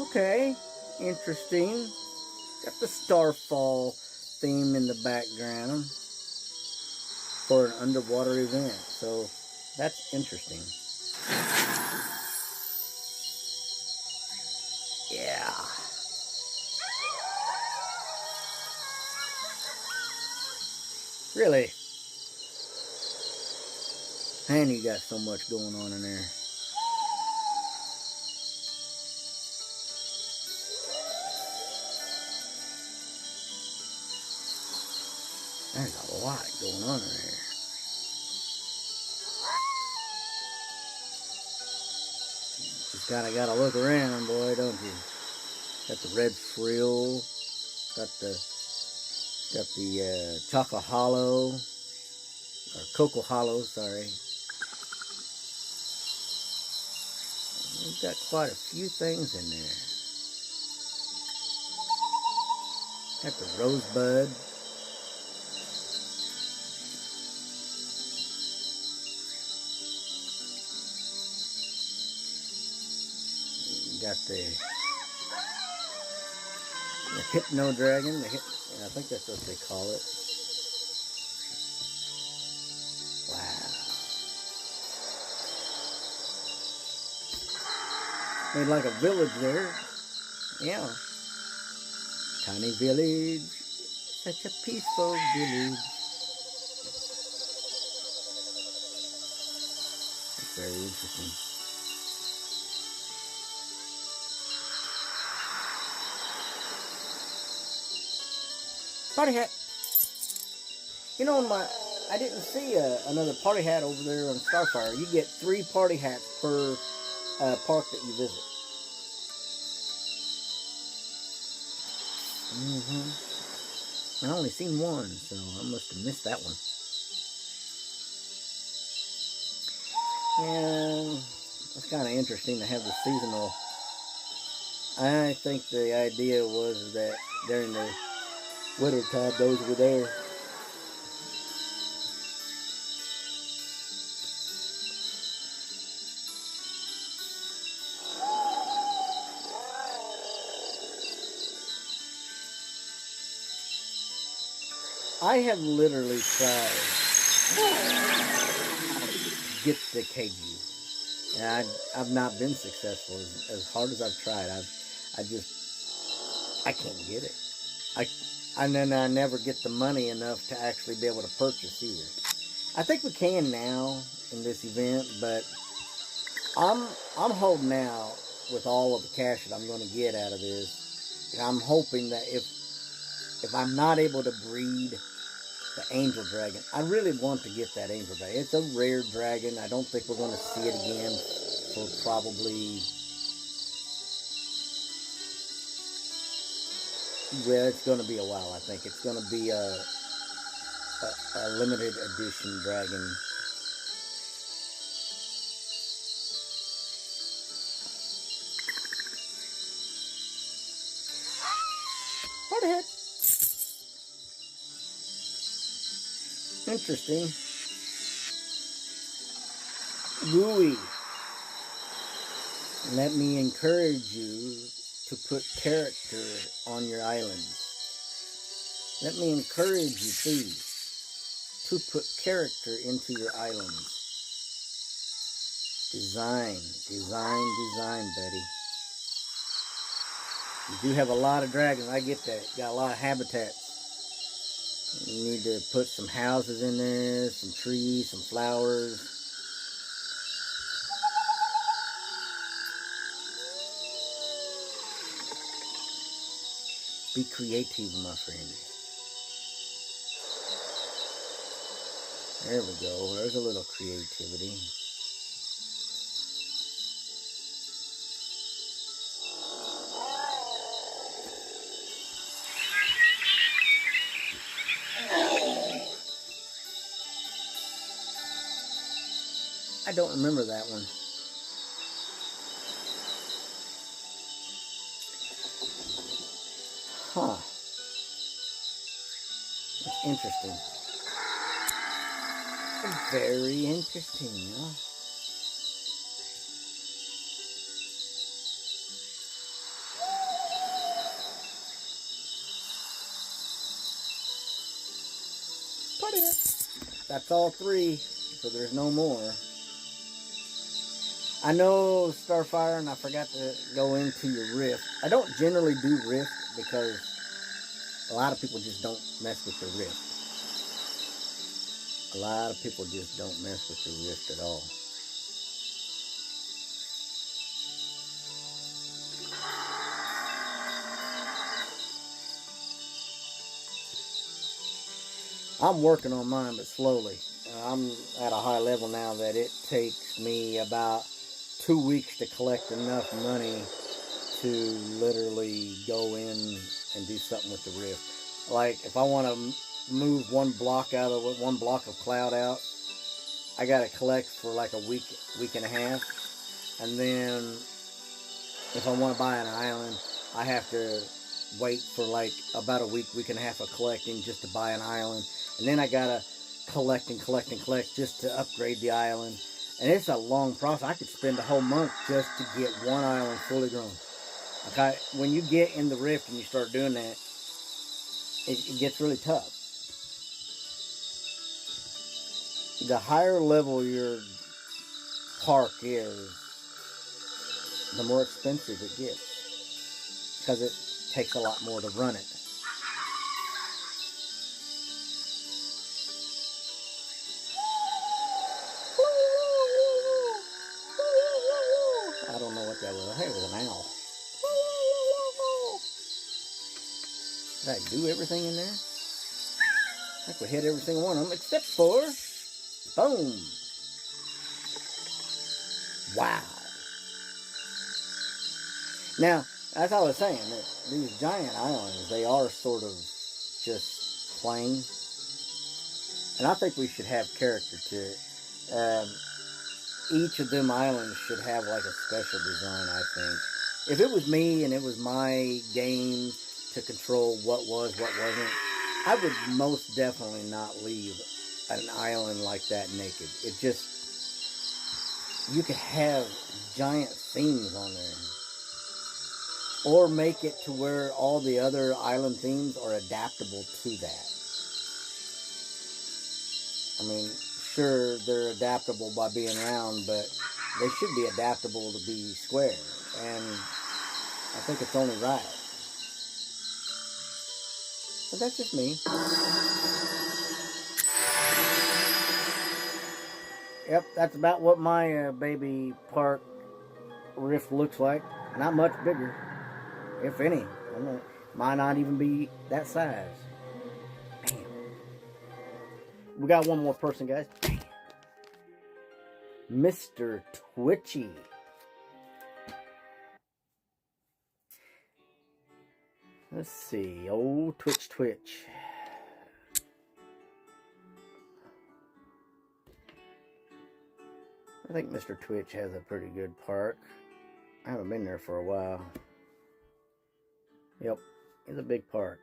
Okay. Interesting. Got the Starfall theme in the background for an underwater event. So that's interesting. Yeah. Really? Man, you got so much going on in there. There's a lot going on in there. Just gotta look around, boy, don't you? Got the red frill. Got the chocolate hollow, or cocoa hollow, sorry. We've got quite a few things in there. Got the rosebud. Got the hypno dragon. I think that's what they call it. Wow. Made like a village there. Yeah. Tiny village. Such a peaceful village. That's very interesting. Party hat. You know, I didn't see another party hat over there on Starfire. You get 3 party hats per park that you visit. I only seen one, so I must have missed that one. Yeah, it's kind of interesting to have the seasonal. I think the idea was that during the winter time, those were there. I have literally tried to get the keiju, and I've not been successful. As hard as I've tried, I can't get it. And then I never get the money enough to actually be able to purchase either. I think we can now in this event, but I'm holding out with all of the cash that I'm going to get out of this. And I'm hoping that if I'm not able to breed the angel dragon, I really want to get that angel dragon. It's a rare dragon. I don't think we're going to see it again for probably, well, it's going to be a while. I think it's going to be a limited edition dragon. Party hat. Interesting. Gooey. Let me encourage you to put character on your islands. Let me encourage you, please, to put character into your islands. Design, design, design, buddy. You do have a lot of dragons, I get that. Got a lot of habitats. You need to put some houses in there, some trees, some flowers. Be creative, my friend. There we go. There's a little creativity. I don't remember that one. Huh. That's interesting. Very interesting, huh? Put it. That's all 3, so there's no more. I know Starfire, and I forgot to go into your rift. I don't generally do rift because a lot of people just don't mess with the rift. A lot of people just don't mess with the rift at all. I'm working on mine, but slowly. I'm at a high level now that it takes me about 2 weeks to collect enough money to literally go in and do something with the rift. Like, if I want to move one block of cloud out, I got to collect for like a week and a half. And then if I want to buy an island, I have to wait for like about a week and a half of collecting just to buy an island. And then I gotta collect and collect and collect just to upgrade the island. And it's a long process. I could spend a whole month just to get one island fully grown. Okay, when you get in the rift and you start doing that, it gets really tough. The higher level your park is, the more expensive it gets, because it takes a lot more to run it. I don't know what that was. I think it was an owl. Did I do everything in there? I think we hit every single one of them except for boom. Wow. Now, as I was saying, that these giant islands, they are sort of just plain. And I think we should have character to it. Each of them islands should have like a special design, I think. If it was me and it was my game to control what was, what wasn't, I would most definitely not leave an island like that naked. It just, you could have giant themes on there. Or make it to where all the other island themes are adaptable to that. I mean, sure, they're adaptable by being round, but they should be adaptable to be square. And I think it's only right. But that's just me. Yep, that's about what my baby park rift looks like. Not much bigger, if any. Might not even be that size. Bam. We got one more person, guys. Bam. Mr. Twitchy. Let's see. Old Twitch. I think Mr. Twitch has a pretty good park. I haven't been there for a while. Yep, it's a big park.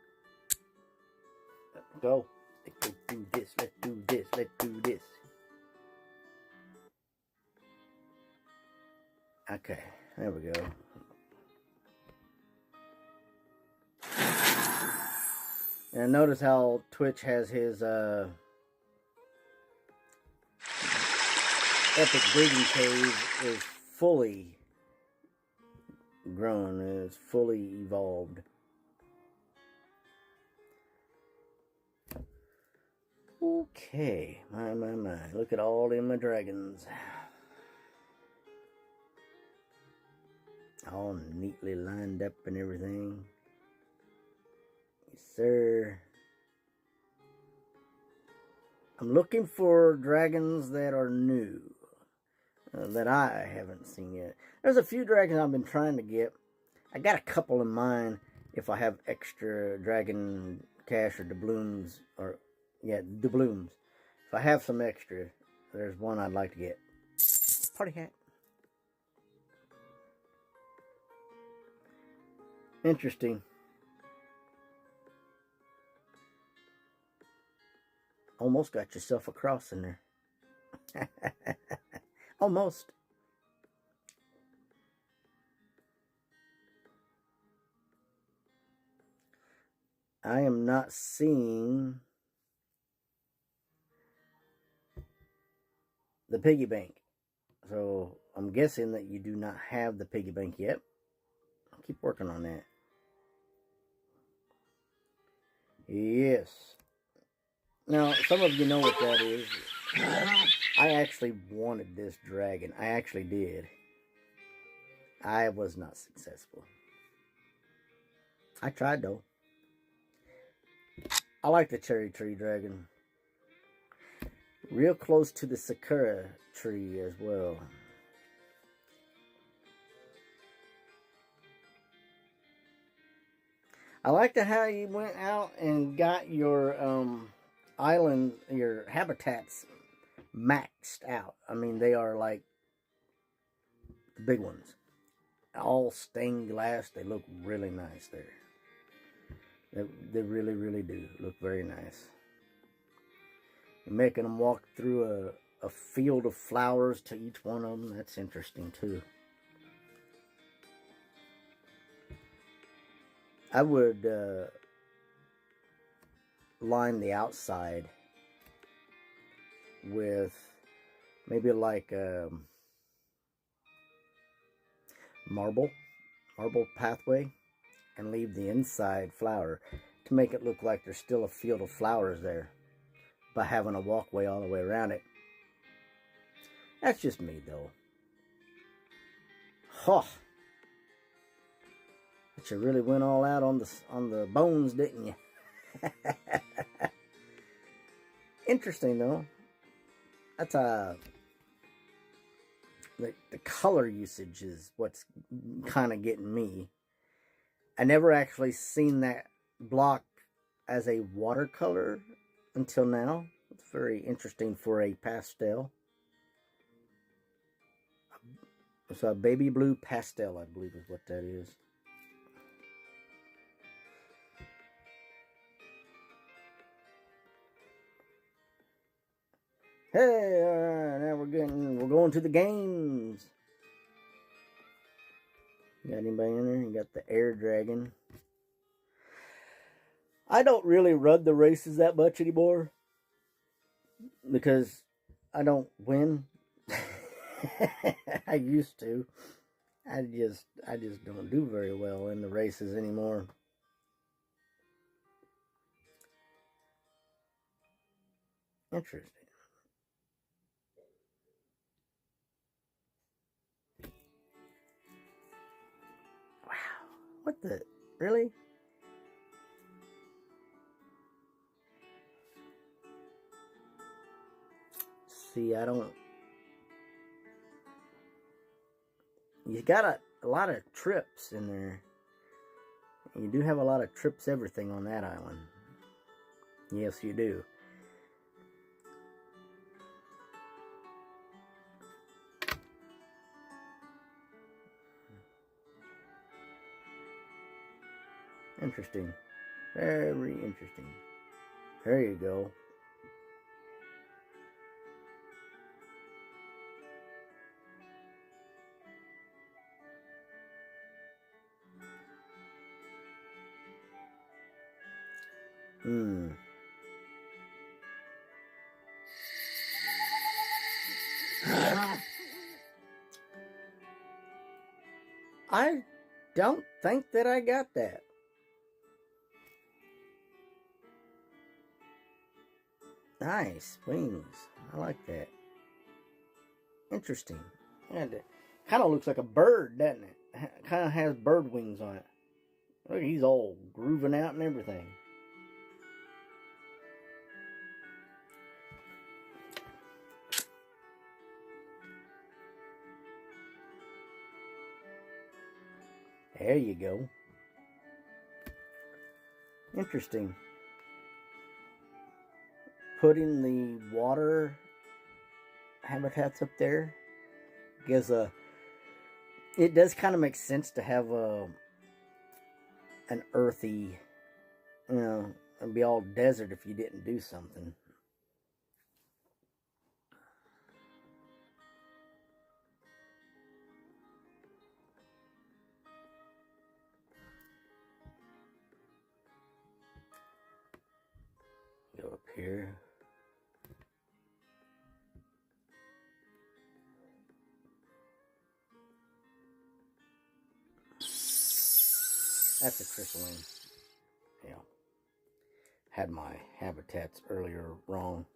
Let's go. Let's do this. Let's do this. Okay, there we go. And notice how Twitch has his epic breeding cave is fully grown. It's fully evolved. Okay, my. Look at all them my dragons. All neatly lined up and everything. Yes, sir. I'm looking for dragons that are new. That I haven't seen yet. There's a few dragons I've been trying to get. I got a couple in mind if I have extra dragon cash or doubloons. Or, yeah, doubloons. If I have some extra, there's one I'd like to get. Party hat. Interesting. Almost got yourself a cross in there. Almost. I am not seeing the piggy bank. So I'm guessing that you do not have the piggy bank yet. I'll keep working on that. Yes. Now, some of you know what that is. I actually wanted this dragon. I actually did. I was not successful. I tried though. I like the cherry tree dragon. Real close to the sakura tree as well. I like how you went out and got your island, your habitats maxed out. I mean, they are like the big ones. All stained glass. They look really nice there. They really, really do look very nice. You're making them walk through a field of flowers to each one of them. That's interesting too. I would line the outside with maybe like marble pathway, and leave the inside flower to make it look like there's still a field of flowers there by having a walkway all the way around it. That's just me though. Huh. But you really went all out on the bones, didn't you? Interesting though. That's the color usage is what's kind of getting me. I never actually seen that block as a watercolor until now. It's very interesting for a pastel. It's a baby blue pastel, I believe is what that is. Hey, alright, now we're going to the games. You got anybody in there? You got the air dragon. I don't really run the races that much anymore because I don't win. I used to. I just don't do very well in the races anymore. Interesting. Wow. What the? Really? See, I don't... You got a lot of trips in there. You do have a lot of trips everything on that island. Yes, you do. Interesting. Very interesting. There you go. Hmm. I don't think that I got that. Nice wings. I like that. Interesting. And it kind of looks like a bird, doesn't it? Kind of has bird wings on it. Look, he's all grooving out and everything. There you go. Interesting. Putting the water habitats up there gives a. It does kind of make sense to have an earthy, it'd be all desert if you didn't do something. Go up here. That's a chrysalis. Yeah. Had my habitats earlier wrong.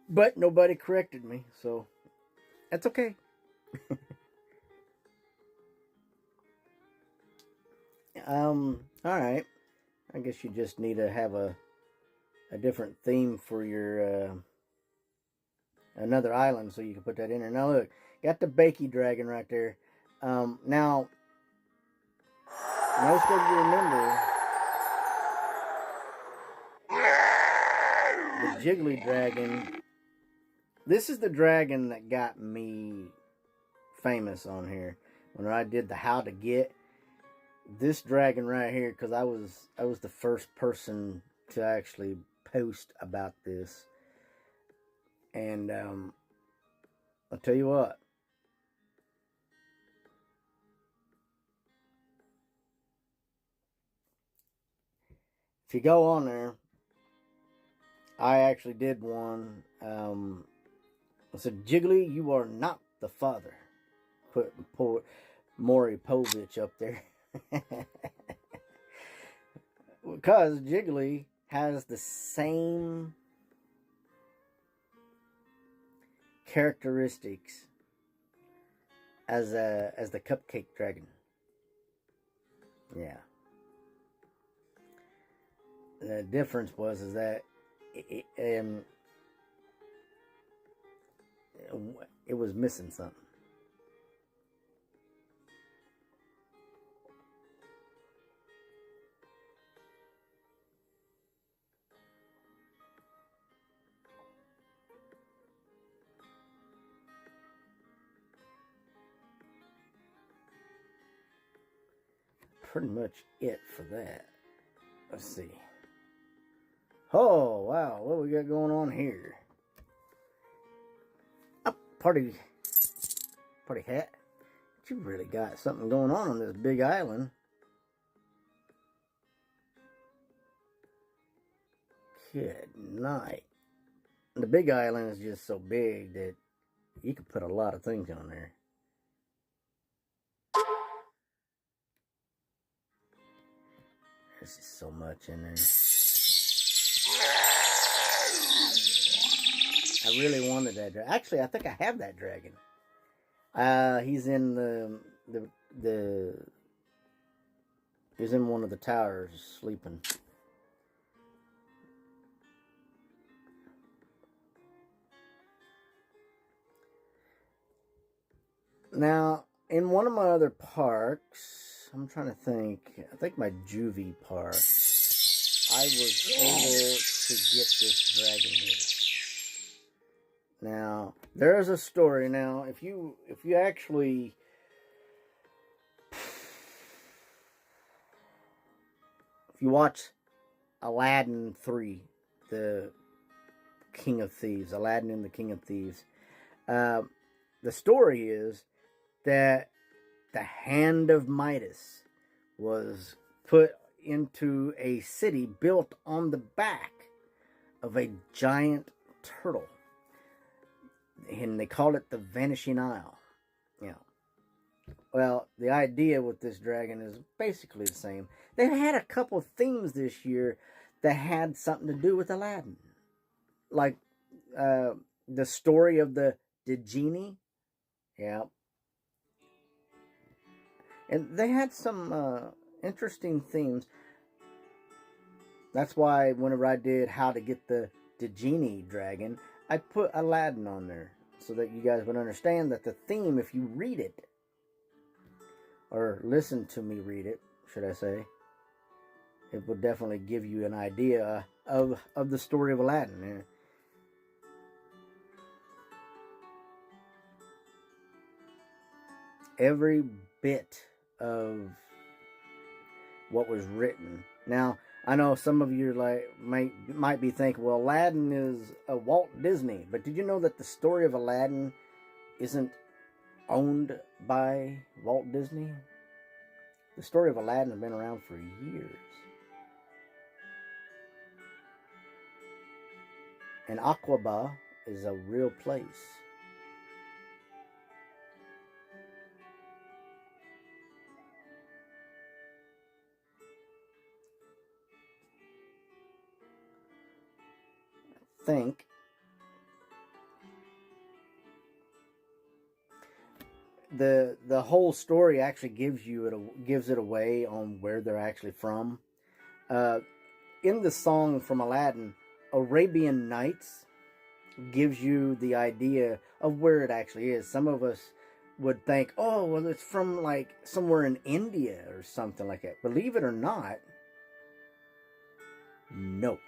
But nobody corrected me, so that's okay. Alright. I guess you just need to have a different theme for your another island so you can put that in there. Now look, got the Bakey Dragon right there. Now most of you remember the Jiggly Dragon. This is the dragon that got me famous on here when I did the how to get this dragon right here, because I was the first person to actually post about this. And I'll tell you what, if you go on there, I actually did one. I said, Jiggly, you are not the father. Put poor Maury Povich up there. Because Jiggly has the same characteristics as the Cupcake Dragon. Yeah. The difference is that it was missing something. Pretty much it for that. Let's see. Oh, wow. What we got going on here? Oh, party hat. But you really got something going on this big island. Good night. The big island is just so big that you could put a lot of things on there. There's just so much in there. I really wanted that dragon. Actually, I think I have that dragon. He's in he's in one of the towers sleeping. Now, in one of my other parks, I'm trying to think. I think my juvie park, I was able to get this dragon here. Now, there's a story. Now, if you actually watch Aladdin 3, the King of Thieves, Aladdin and the King of Thieves, the story is that the hand of Midas was put into a city built on the back of a giant turtle. And they call it the Vanishing Isle. Yeah. Well, the idea with this dragon is basically the same. They had a couple themes this year that had something to do with Aladdin. Like the story of the genie. Yeah. And they had some interesting themes. That's why whenever I did how to get the genie dragon, I put Aladdin on there so that you guys would understand that the theme, if you read it, or listen to me read it, should I say, it will definitely give you an idea of the story of Aladdin. Every bit of what was written. Now, I know some of you might be thinking, well, Aladdin is a Walt Disney, but did you know that the story of Aladdin isn't owned by Walt Disney? The story of Aladdin has been around for years. And Aqaba is a real place. I think the whole story actually gives it away on where they're actually from. In the song from Aladdin, Arabian Nights gives you the idea of where it actually is. Some of us would think, oh, well, it's from like somewhere in India or something like that. Believe it or not, no.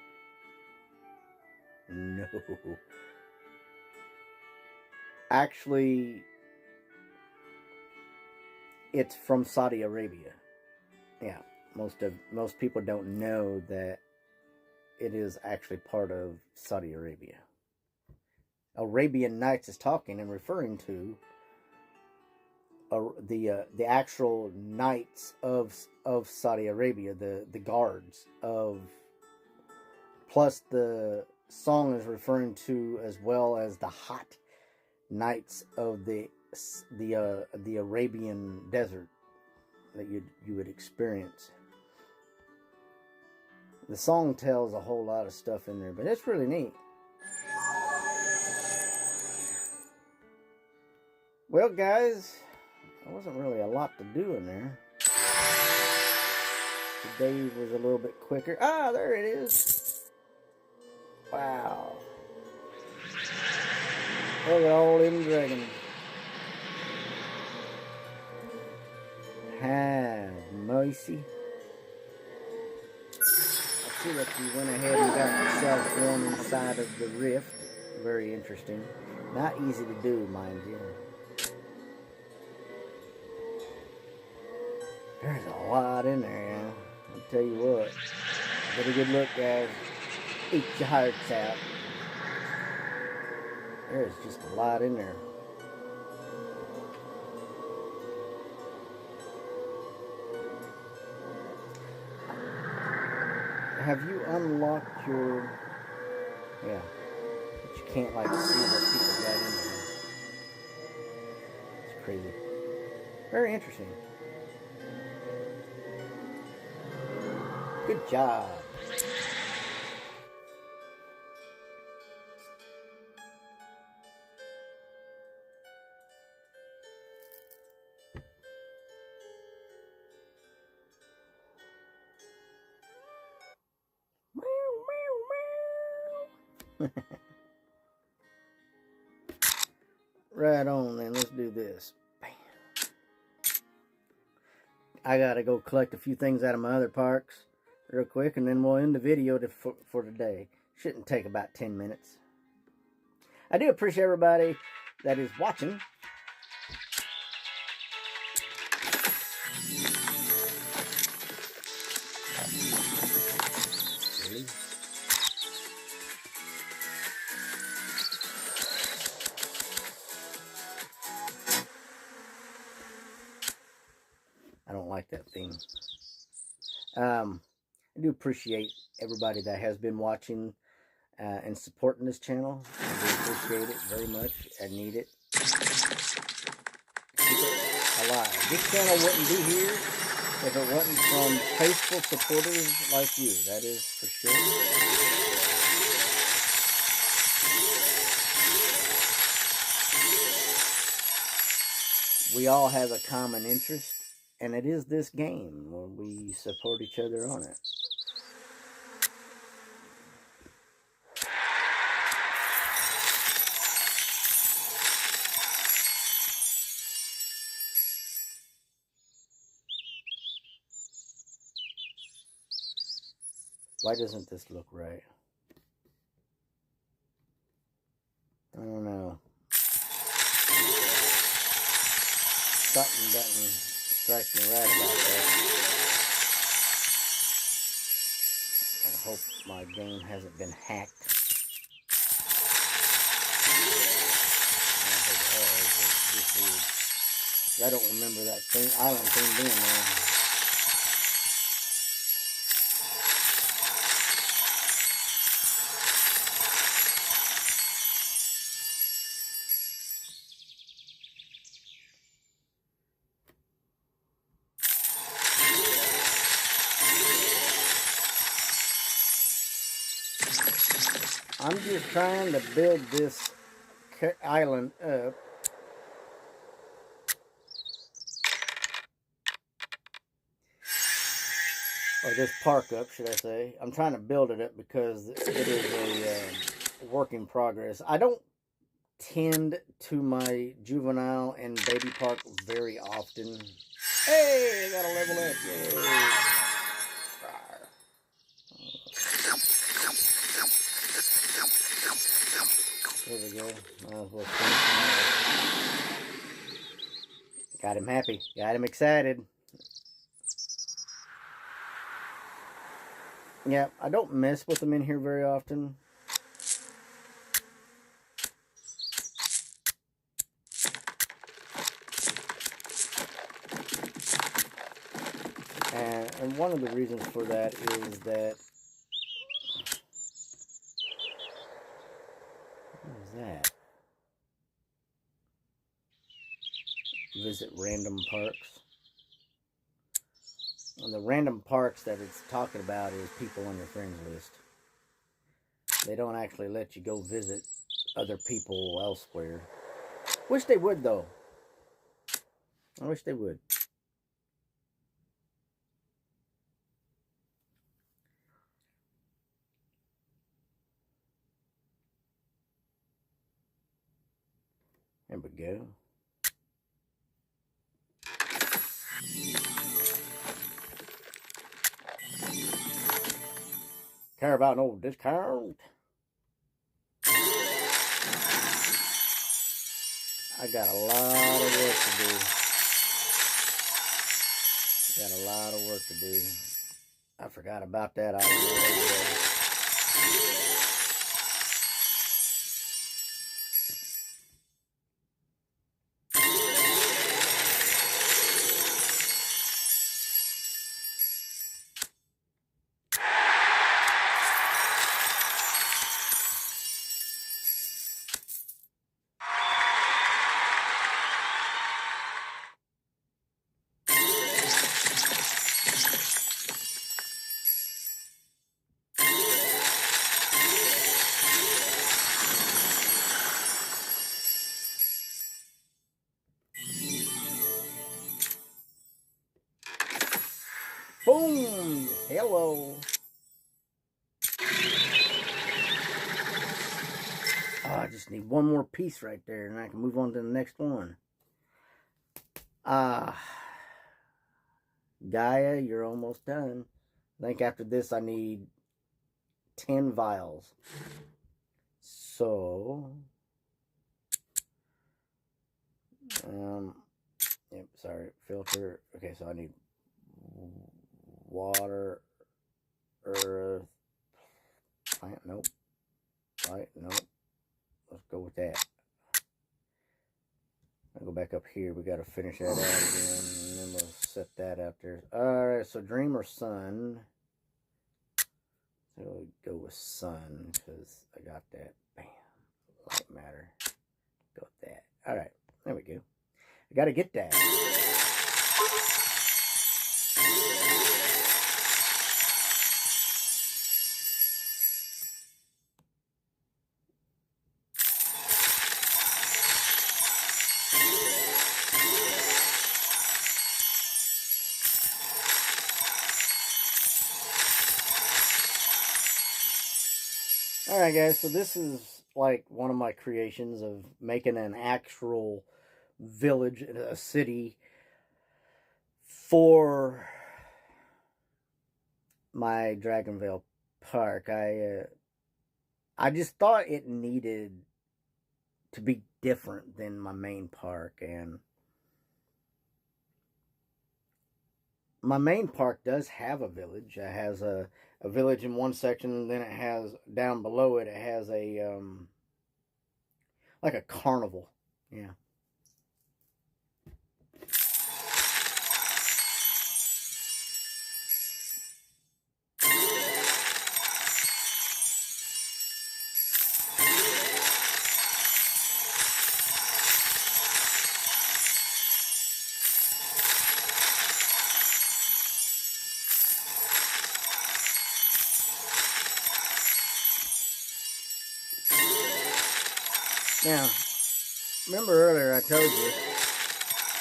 Actually, it's from Saudi Arabia. Yeah, most people don't know that it is actually part of Saudi Arabia. Arabian Nights is talking and referring to the actual knights of Saudi Arabia, the guards of. Plus, the song is referring to as well as the hot nights of the Arabian desert that you would experience. The song tells a whole lot of stuff in there, but it's really neat. Well, guys, there wasn't really a lot to do in there. Today was a little bit quicker. Ah, there it is. Wow. Look at all them dragons. Have mercy. I see that you went ahead and got yourself one inside of the rift. Very interesting. Not easy to do, mind you. There's a lot in there, yeah. I'll tell you what. Get a good look, guys. Eat your hearts out. There's just a lot in there. Have you unlocked your... Yeah. But you can't, like, see what people got in there. It's crazy. Very interesting. Good job. Right on, then. Let's do this. Bam. I gotta go collect a few things out of my other parks real quick, and then we'll end the video for today. Shouldn't take about 10 minutes. I do appreciate everybody that is watching. I don't like that thing. I do appreciate everybody that has been watching and supporting this channel. I do appreciate it very much. I need it. Keep it alive. This channel wouldn't be here if it wasn't from faithful supporters like you. That is for sure. We all have a common interest, and it is this game where we support each other on it. Why doesn't this look right? I don't know. Something doesn't strike me right about that. I hope my game hasn't been hacked. I don't think it has. It's just weird. I don't remember that island thing being there. I'm just trying to build this island up. Or this park up, should I say. I'm trying to build it up because it is a work in progress. I don't tend to my juvenile and baby park very often. Hey, I got a level up. Yay. There we go. Might as well finish him. Got him happy. Got him excited. Yeah, I don't mess with them in here very often. And one of the reasons for that is that... What is that? Visit random parks. And the random parks that it's talking about is people on your friends list. They don't actually let you go visit other people elsewhere. Wish they would, though. I wish they would. There we go. Care about no discount? I got a lot of work to do. Got a lot of work to do. I forgot about that. Boom! Hello. Oh, I just need one more piece right there, and I can move on to the next one. Gaia, you're almost done. I think after this, I need 10 vials. So, yep, sorry, filter. Okay, so I need water, earth, plant, nope, right, nope. Let's go with that. I'll go back up here. We got to finish that out again, and then we'll set that out there. All right, so Dreamer Sun. So go with sun because I got that. Bam. Light matter. Go with that. Alright. There we go. I got to get that. Alright guys, so this is like one of my creations of making an actual village, a city for my Dragonvale Park. I just thought it needed to be different than my main park, and my main park does have a village. It has a village in one section, and then it has down below it. It has a like a carnival. Yeah. Now, remember earlier I told you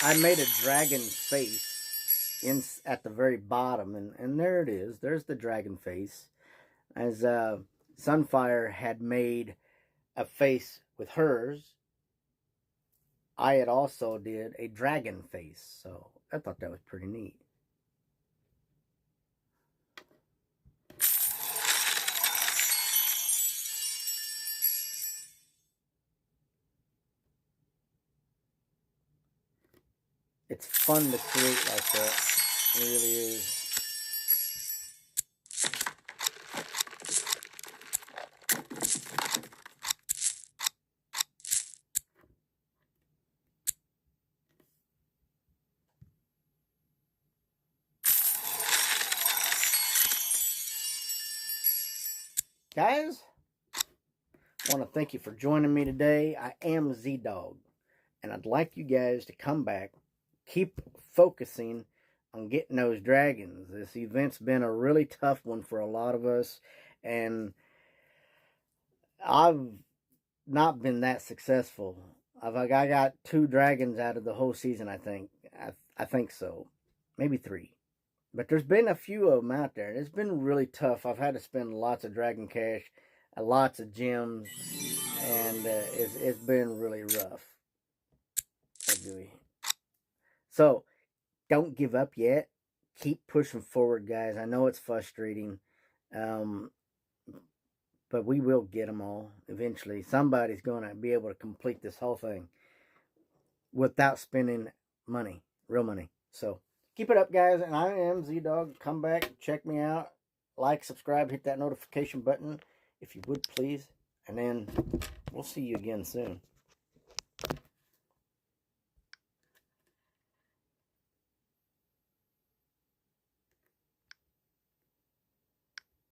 I made a dragon face at the very bottom, and there it is. There's the dragon face. As Sunfire had made a face with hers, I had also did a dragon face. So I thought that was pretty neat. It's fun to create like that. It really is. Guys, I want to thank you for joining me today. I am Z-Dog, and I'd like you guys to come back. Keep focusing on getting those dragons. This event's been a really tough one for a lot of us, and I've not been that successful. I got 2 dragons out of the whole season, I think. I think so. Maybe 3. But there's been a few of them out there. It's been really tough. I've had to spend lots of dragon cash, lots of gems, and it's been really rough. So, don't give up yet. Keep pushing forward, guys. I know it's frustrating, but we will get them all eventually. Somebody's going to be able to complete this whole thing without spending money, real money. So, keep it up, guys. And I am Z-Dog. Come back, check me out. Like, subscribe, hit that notification button if you would, please. And then we'll see you again soon.